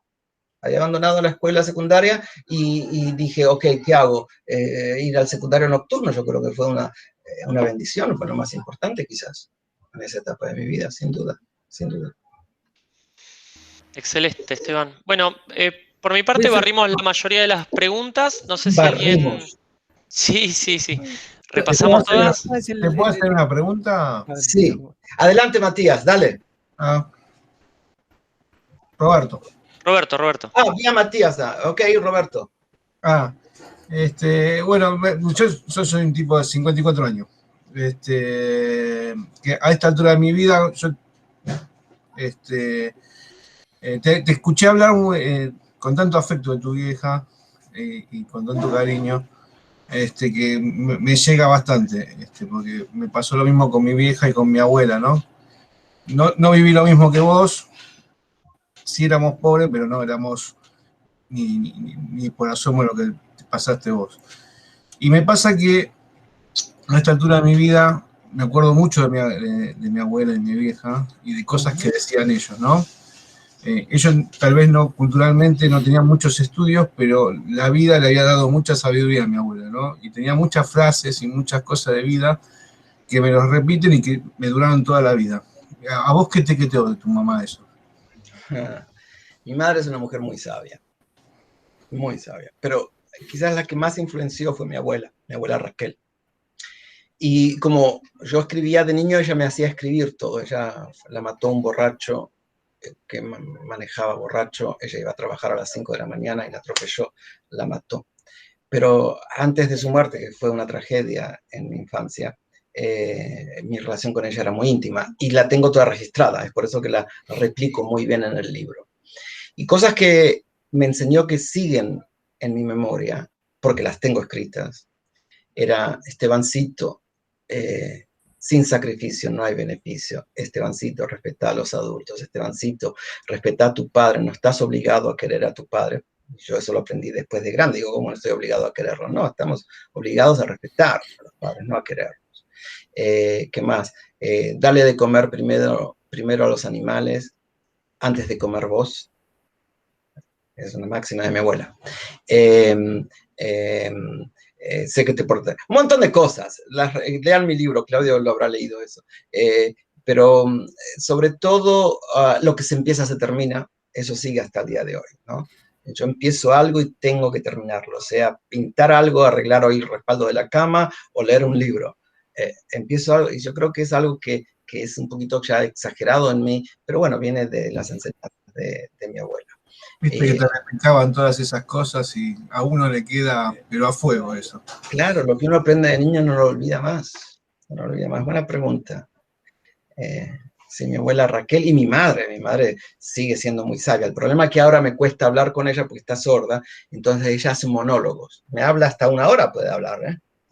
Había abandonado la escuela secundaria y dije, ok, ¿qué hago? Ir al secundario nocturno, yo creo que fue una bendición, fue lo más importante quizás en esa etapa de mi vida, sin duda, sin duda. Excelente, Esteban. Bueno, por mi parte barrimos la mayoría de las preguntas. No sé si alguien... Sí. ¿Repasamos todas? ¿Te puedo hacer una pregunta? Sí. Adelante, Matías, dale. Roberto. Roberto. Vía Matías. Ok, Roberto. Bueno, yo soy un tipo de 54 años. Que a esta altura de mi vida, yo te escuché hablar con tanto afecto de tu vieja y con tanto cariño, que me llega bastante, porque me pasó lo mismo con mi vieja y con mi abuela, ¿no? No viví lo mismo que vos, sí éramos pobres, pero no éramos ni por asomo lo que pasaste vos. Y me pasa que a esta altura de mi vida me acuerdo mucho de mi abuela y mi vieja y de cosas que decían ellos, ¿no? Ellos tal vez no, culturalmente no tenían muchos estudios, pero la vida le había dado mucha sabiduría a mi abuela, ¿no? Y tenía muchas frases y muchas cosas de vida que me los repiten y que me duraron toda la vida. ¿A vos qué te quedó de tu mamá eso? Mi madre es una mujer muy sabia, pero quizás la que más influenció fue mi abuela Raquel. Y como yo escribía de niño, ella me hacía escribir todo. Ella la mató un borracho que manejaba borracho. Ella iba a trabajar a las 5 de la mañana y la atropelló, la mató. Pero antes de su muerte, que fue una tragedia en mi infancia, mi relación con ella era muy íntima y la tengo toda registrada. Es por eso que la replico muy bien en el libro. Y cosas que me enseñó que siguen en mi memoria, porque las tengo escritas, era Estebancito, sin sacrificio no hay beneficio. Estebancito, respeta a los adultos. Estebancito, respeta a tu padre. No estás obligado a querer a tu padre. Yo eso lo aprendí después de grande. Digo, ¿cómo no estoy obligado a quererlo? No, estamos obligados a respetar a los padres, no a quererlos. ¿Qué más? Dale de comer primero a los animales antes de comer vos. Es una máxima de mi abuela. Sé que te porta. Un montón de cosas. Lean mi libro, Claudio lo habrá leído eso. Pero sobre todo, lo que se empieza se termina. Eso sigue hasta el día de hoy, ¿no? Yo empiezo algo y tengo que terminarlo. O sea, pintar algo, arreglar hoy el respaldo de la cama o leer un libro. Empiezo algo y yo creo que es algo que es un poquito ya exagerado en mí, pero bueno, viene de las enseñanzas de mi abuela. Viste que te explicaban todas esas cosas y a uno le queda, pero a fuego eso. Claro, lo que uno aprende de niño no lo olvida más. No lo olvida más. Buena pregunta. Sí, mi abuela Raquel y mi madre sigue siendo muy sabia. El problema es que ahora me cuesta hablar con ella porque está sorda, entonces ella hace monólogos. Me habla hasta 1 hora, puede hablar,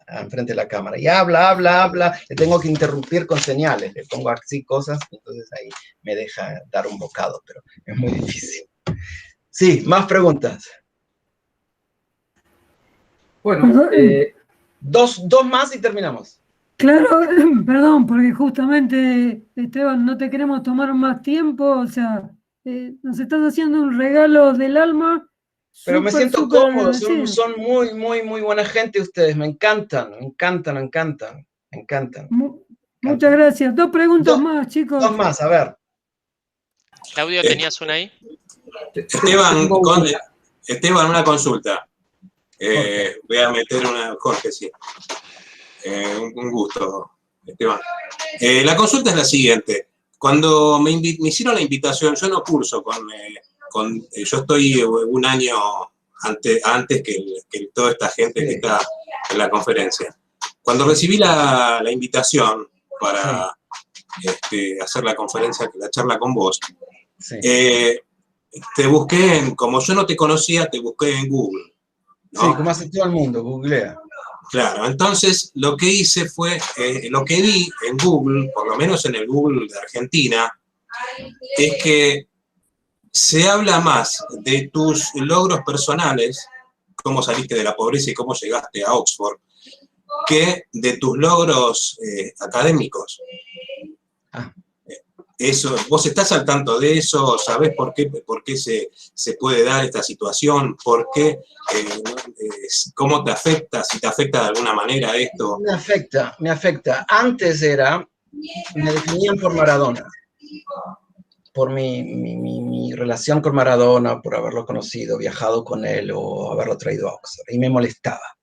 enfrente de la cámara. Y habla, le tengo que interrumpir con señales, le pongo así cosas, entonces ahí me deja dar un bocado, pero es muy difícil. Sí, más preguntas. Bueno, dos más y terminamos. Claro, perdón, porque justamente, Esteban, no te queremos tomar más tiempo, o sea, nos estás haciendo un regalo del alma. Pero me siento cómodo, son muy, muy, muy buena gente ustedes, me encantan. Muchas gracias. 2 preguntas más, chicos. 2 más, a ver. Claudio, ¿tenías una ahí? Esteban, una consulta. Voy a meter una... Jorge, sí. Un gusto, Esteban. La consulta es la siguiente. Cuando me hicieron la invitación, yo no curso yo estoy 1 año antes que toda esta gente que está en la conferencia. Cuando recibí la invitación para hacer la conferencia, la charla con vos, te busqué, como yo no te conocía, te busqué en Google, ¿no? Sí, como hace todo el mundo, googlea. Claro, entonces lo que hice fue, lo que vi en Google, por lo menos en el Google de Argentina, es que se habla más de tus logros personales, cómo saliste de la pobreza y cómo llegaste a Oxford, que de tus logros académicos. Eso, ¿vos estás al tanto de eso? ¿Sabés por qué se puede dar esta situación? ¿Por qué? ¿Cómo te afecta? ¿Si te afecta de alguna manera esto? Me afecta. Antes me definían por Maradona. Por mi relación con Maradona, por haberlo conocido, viajado con él o haberlo traído a Oxford. Y me molestaba.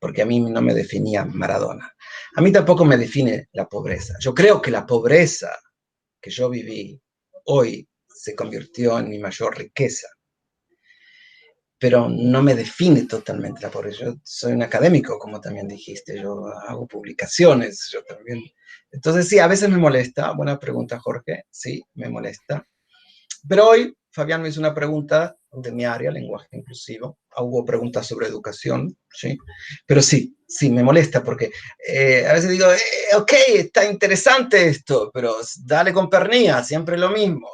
porque a mí no me definía Maradona. A mí tampoco me define la pobreza. Yo creo que la pobreza que yo viví hoy se convirtió en mi mayor riqueza. Pero no me define totalmente la pobreza. Yo soy un académico, como también dijiste, yo hago publicaciones, yo también. Entonces sí, a veces me molesta, buena pregunta Jorge, sí, me molesta. Pero hoy Fabián me hizo una pregunta de mi área, lenguaje inclusivo, hubo preguntas sobre educación, ¿sí? Pero sí, me molesta porque a veces digo, ok, está interesante esto, pero dale con pernía, siempre lo mismo.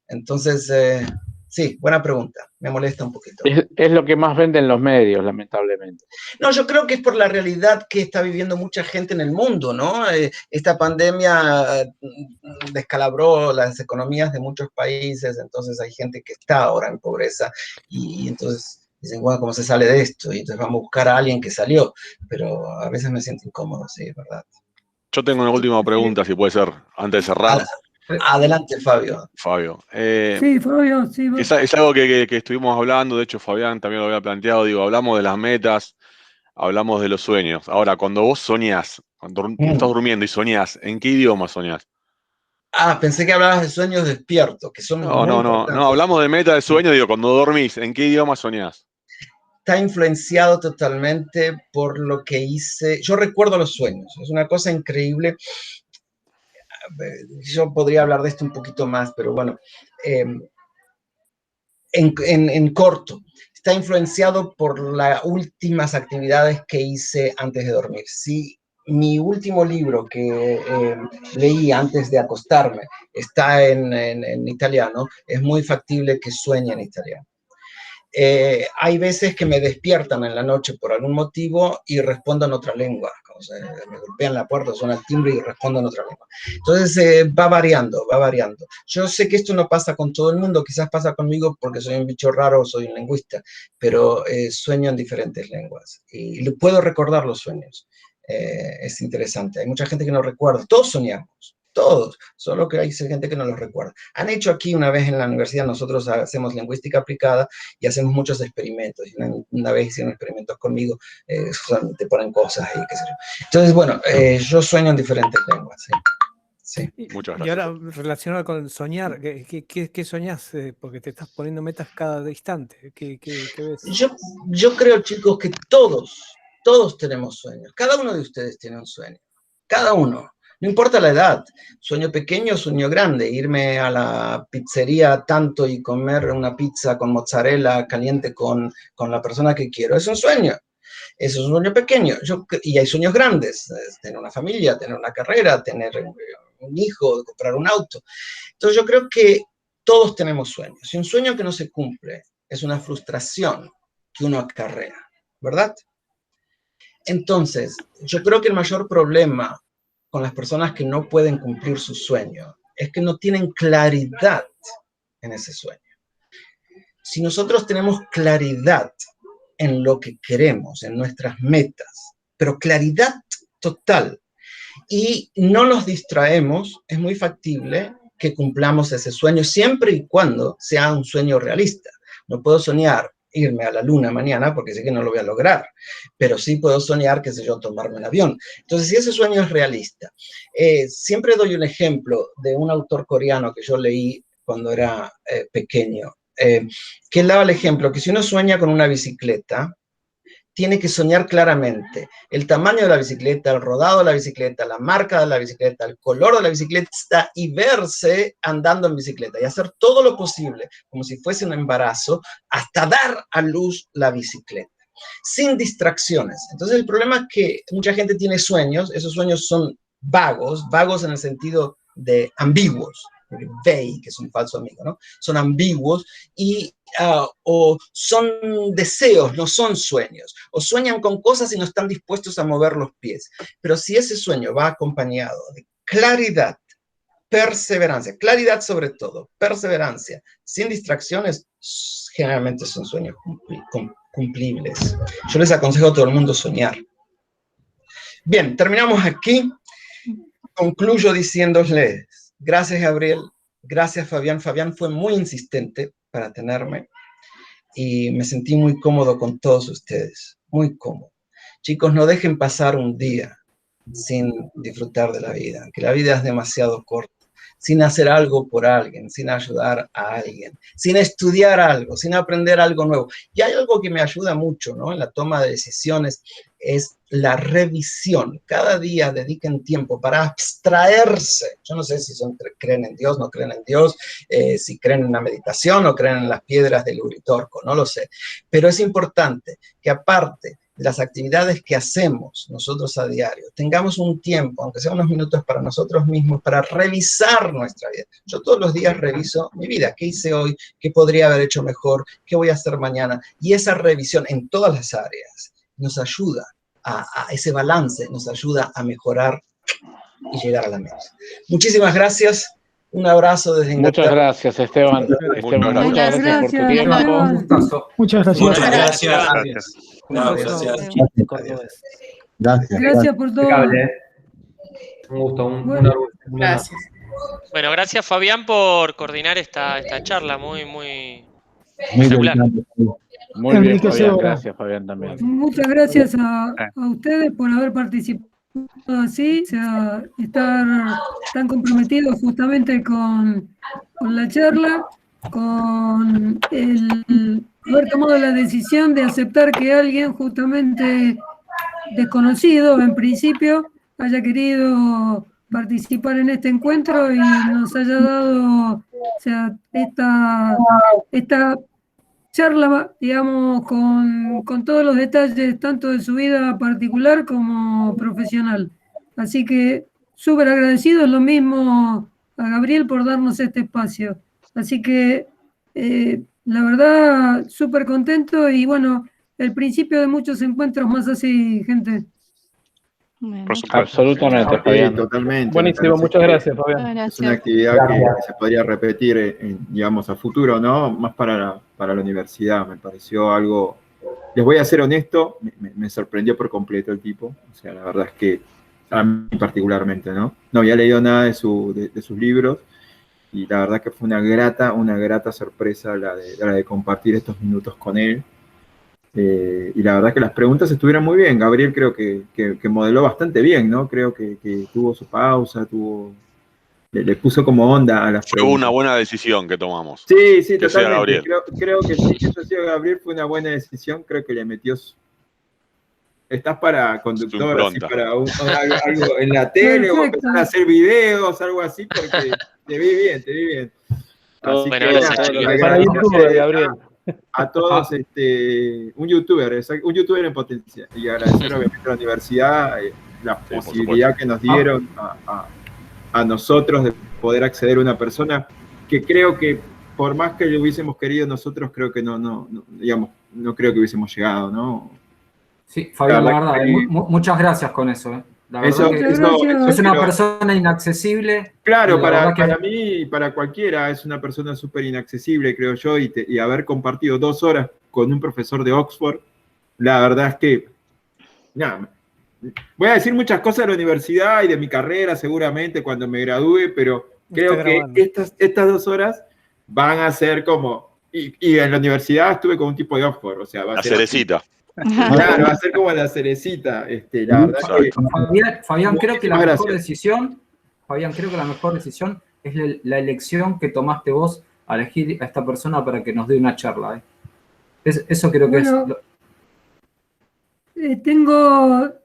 Entonces... sí, buena pregunta. Me molesta un poquito. Es lo que más venden los medios, lamentablemente. No, yo creo que es por la realidad que está viviendo mucha gente en el mundo, ¿no? Esta pandemia descalabró las economías de muchos países, entonces hay gente que está ahora en pobreza y entonces dicen, bueno, ¿cómo se sale de esto? Y entonces vamos a buscar a alguien que salió, pero a veces me siento incómodo, sí, es verdad. Yo tengo una última pregunta, si puede ser, antes de cerrar. Adelante, Fabio. Sí, Fabio, sí. Es algo que estuvimos hablando, de hecho Fabián también lo había planteado, digo, hablamos de las metas, hablamos de los sueños. Ahora, cuando vos soñás, cuando estás durmiendo y soñás, ¿en qué idioma soñás? Pensé que hablabas de sueños despiertos, que son No, hablamos de metas de sueño, digo, cuando dormís, ¿en qué idioma soñás? Está influenciado totalmente por lo que hice. Yo recuerdo los sueños, es una cosa increíble. Yo podría hablar de esto un poquito más, pero bueno, en corto, está influenciado por las últimas actividades que hice antes de dormir. Si mi último libro que leí antes de acostarme está en italiano, es muy factible que sueñe en italiano. Hay veces que me despiertan en la noche por algún motivo y respondo en otra lengua. O sea, me golpean la puerta, suena el timbre y respondo en otra lengua. Entonces va variando, va variando. Yo sé que esto no pasa con todo el mundo, quizás pasa conmigo porque soy un bicho raro, soy un lingüista, pero sueño en diferentes lenguas y puedo recordar los sueños. Es interesante, hay mucha gente que no recuerda, todos soñamos. Todos, solo que hay gente que no los recuerda. Han hecho aquí una vez en la universidad, nosotros hacemos lingüística aplicada y hacemos muchos experimentos. Y una vez hicieron experimentos conmigo, te ponen cosas y qué sé yo. Entonces, bueno, yo sueño en diferentes lenguas. Sí. Muchas gracias. Y ahora, relacionado con soñar, ¿qué soñás? Porque te estás poniendo metas cada instante. ¿Qué ves? Yo creo, chicos, que todos tenemos sueños. Cada uno de ustedes tiene un sueño. Cada uno. No importa la edad, sueño pequeño, sueño grande, irme a la pizzería tanto y comer una pizza con mozzarella caliente con la persona que quiero, es un sueño. Eso es un sueño pequeño. Y hay sueños grandes, tener una familia, tener una carrera, tener un hijo, comprar un auto. Entonces yo creo que todos tenemos sueños. Y un sueño que no se cumple es una frustración que uno acarrea, ¿verdad? Entonces, yo creo que el mayor problema con las personas que no pueden cumplir su sueño es que no tienen claridad en ese sueño. Si nosotros tenemos claridad en lo que queremos, en nuestras metas, pero claridad total, y no nos distraemos, es muy factible que cumplamos ese sueño siempre y cuando sea un sueño realista. No puedo soñar irme a la luna mañana porque sé que no lo voy a lograr, pero sí puedo soñar, qué sé yo, tomarme un avión. Entonces, si ese sueño es realista, siempre doy un ejemplo de un autor coreano que yo leí cuando era pequeño, que él daba el ejemplo que si uno sueña con una bicicleta, tiene que soñar claramente el tamaño de la bicicleta, el rodado de la bicicleta, la marca de la bicicleta, el color de la bicicleta y verse andando en bicicleta y hacer todo lo posible, como si fuese un embarazo, hasta dar a luz la bicicleta, sin distracciones. Entonces el problema es que mucha gente tiene sueños, esos sueños son vagos en el sentido de ambiguos, que es un falso amigo, ¿no? Son ambiguos y o son deseos, no son sueños, o sueñan con cosas y no están dispuestos a mover los pies. Pero si ese sueño va acompañado de claridad, perseverancia, claridad sobre todo, perseverancia, sin distracciones, generalmente son sueños cumplibles. Yo les aconsejo a todo el mundo soñar. Bien, terminamos aquí. Concluyo diciéndoles, gracias Gabriel, gracias Fabián. Fabián fue muy insistente para tenerme y me sentí muy cómodo con todos ustedes. muy cómodo. Chicos, no dejen pasar un día sin disfrutar de la vida, que la vida es demasiado corta, sin hacer algo por alguien, sin ayudar a alguien, sin estudiar algo, sin aprender algo nuevo. Y hay algo que me ayuda mucho, ¿no?, en la toma de decisiones, es la revisión. Cada día dediquen tiempo para abstraerse. Yo no sé si creen en Dios, no creen en Dios, si creen en la meditación o creen en las piedras del Uritorco, no lo sé. Pero es importante que aparte de las actividades que hacemos nosotros a diario, tengamos un tiempo, aunque sea unos minutos para nosotros mismos, para revisar nuestra vida. Yo todos los días reviso mi vida, qué hice hoy, qué podría haber hecho mejor, qué voy a hacer mañana, y esa revisión en todas las áreas nos ayuda a ese balance, nos ayuda a mejorar y llegar a la meta. Muchísimas gracias. Un abrazo desde Inglaterra. Muchas gracias, Esteban. Muchas gracias por tu tiempo. Muchas gracias. Muchas gracias. No, gracias. Gracias por todo. Un gusto, Gracias. Bueno, gracias Fabián por coordinar esta charla muy espectacular. Muy bien, Fabián. Gracias, Fabián, también. Muchas gracias a ustedes por haber participado así, o sea, estar tan comprometidos justamente con la charla, con el haber tomado la decisión de aceptar que alguien justamente desconocido en principio haya querido participar en este encuentro y nos haya dado, o sea, esta charla, digamos, con todos los detalles, tanto de su vida particular como profesional. Así que súper agradecido, lo mismo a Gabriel por darnos este espacio. Así que, la verdad, súper contento y bueno, el principio de muchos encuentros más así, gente. Por supuesto. Absolutamente, Fabián. Totalmente. Buenísimo, muchas gracias, Fabián. Es una actividad que se podría repetir, digamos, a futuro, ¿no? Más para la universidad. Me pareció algo... Les voy a ser honesto, me sorprendió por completo el tipo. O sea, la verdad es que a mí particularmente, ¿no? No había leído nada de sus libros y la verdad que fue una grata sorpresa la de compartir estos minutos con él. Y la verdad que las preguntas estuvieron muy bien. Gabriel creo que modeló bastante bien, ¿no? Creo que tuvo su pausa, le puso como onda a las preguntas. Fue una buena decisión que tomamos. Sí, que totalmente. Creo que sí, que eso ha sido Gabriel, fue una buena decisión. Creo que le metió... Estás para conductor, así para algo en la tele, o empezar a hacer videos, algo así, porque te vi bien. Así bueno, que gracias, para YouTube, Gabriel. A todos, un youtuber en potencia, y agradecer obviamente a la universidad la posibilidad que nos dieron a nosotros de poder acceder a una persona que creo que por más que lo hubiésemos querido nosotros, creo que no creo que hubiésemos llegado, ¿no? Sí, Fabián, la verdad, muchas gracias con eso. La verdad es una persona inaccesible. Claro, para mí y para cualquiera es una persona súper inaccesible, creo yo, y haber compartido 2 horas con un profesor de Oxford, la verdad es que, voy a decir muchas cosas de la universidad y de mi carrera seguramente cuando me gradúe, pero creo que estas 2 horas van a ser como, y en la universidad estuve con un tipo de Oxford, o sea, va a ser cerecita. Claro, va a ser como la cerecita. La verdad que... Fabián, creo que la mejor decisión es la elección que tomaste vos a elegir a esta persona para que nos dé una charla. Eso creo que es...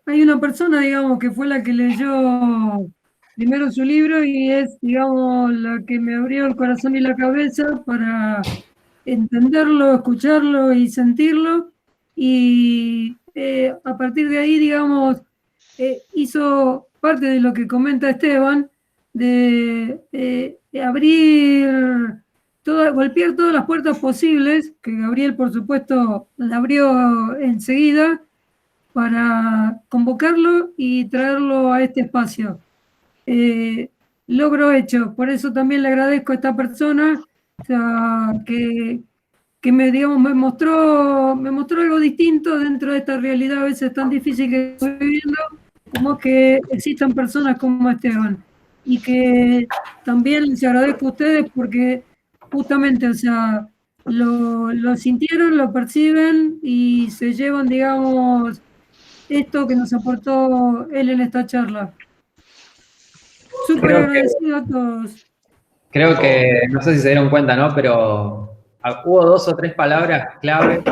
Hay una persona, digamos, que fue la que leyó primero su libro y es, digamos, la que me abrió el corazón y la cabeza para entenderlo, escucharlo y sentirlo. Y a partir de ahí, digamos, hizo parte de lo que comenta Esteban, de golpear todas las puertas posibles, que Gabriel, por supuesto, la abrió enseguida, para convocarlo y traerlo a este espacio. Logro hecho, por eso también le agradezco a esta persona, o sea, que me mostró algo distinto dentro de esta realidad a veces tan difícil que estoy viviendo, como que existan personas como Esteban. Y que también les agradezco a ustedes porque justamente, o sea, lo sintieron, lo perciben y se llevan, digamos, esto que nos aportó él en esta charla. Súper agradecido a todos. Creo que, no sé si se dieron cuenta, ¿no? Pero hubo 2 o 3 palabras clave.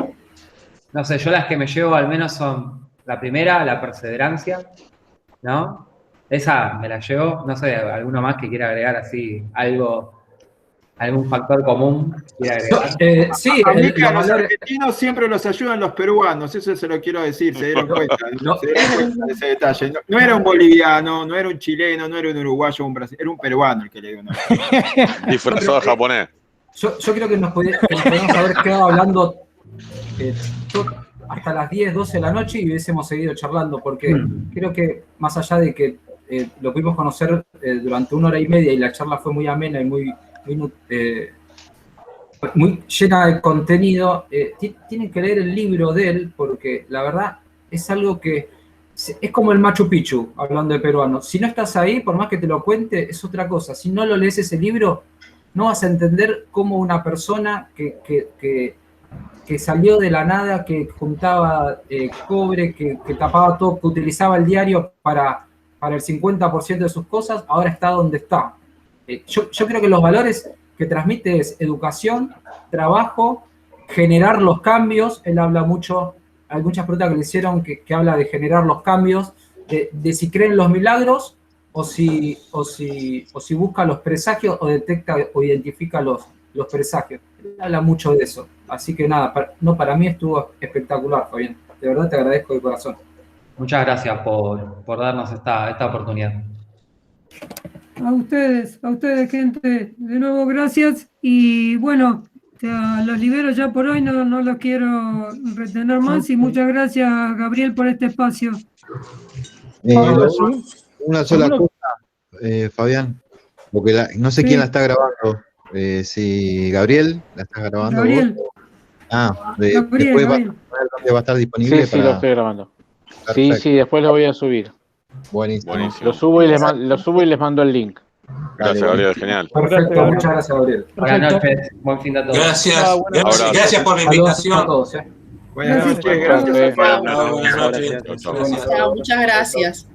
No sé, yo las que me llevo al menos son la primera, la perseverancia, ¿no? Esa me la llevo. No sé, alguno más que quiera agregar así algún factor común quiera agregar. Sí, a mí que a los argentinos siempre los ayudan los peruanos, eso se lo quiero decir, se dieron cuenta, ¿no? Se dieron cuenta de ese detalle. No era un boliviano, no era un chileno, no era un uruguayo, un brasileño, era un peruano el que le dio una. Disfrazado de japonés. Yo creo que nos podríamos haber quedado hablando hasta las 10, 12 de la noche y hubiésemos seguido charlando, porque creo que más allá de que lo pudimos conocer durante 1 hora y media y la charla fue muy amena y muy llena de contenido, tienen que leer el libro de él, porque la verdad es algo que es como el Machu Picchu, hablando de peruano. Si no estás ahí, por más que te lo cuente, es otra cosa. Si no lo lees ese libro, no vas a entender cómo una persona que salió de la nada, que juntaba cobre, que tapaba todo, que utilizaba el diario para el 50% de sus cosas, ahora está donde está. Yo creo que los valores que transmite es educación, trabajo, generar los cambios. Él habla mucho, hay muchas preguntas que le hicieron que habla de generar los cambios, de si creen los milagros o si busca los presagios o detecta o identifica los presagios. Él habla mucho de eso. Así que nada, para mí estuvo espectacular, Fabián. De verdad te agradezco de corazón. Muchas gracias por darnos esta oportunidad. A ustedes, gente. De nuevo, gracias. Y bueno, los libero ya por hoy, no los quiero retener más. Y muchas gracias, Gabriel, por este espacio. Una sola cosa, Fabián, porque no sé quién la está grabando. Si Gabriel la está grabando. Gabriel. Después va a estar disponible. Sí, lo estoy grabando. Perfecto. Sí, después lo voy a subir. Buenísimo. Lo subo y les mando el link. Gracias, Gabriel, genial. Perfecto, muchas gracias, Gabriel. Buenas noches, buen fin de a todos. Gracias por la invitación. A todos, Buenas noches, gracias. Buenas noches. Muchas gracias.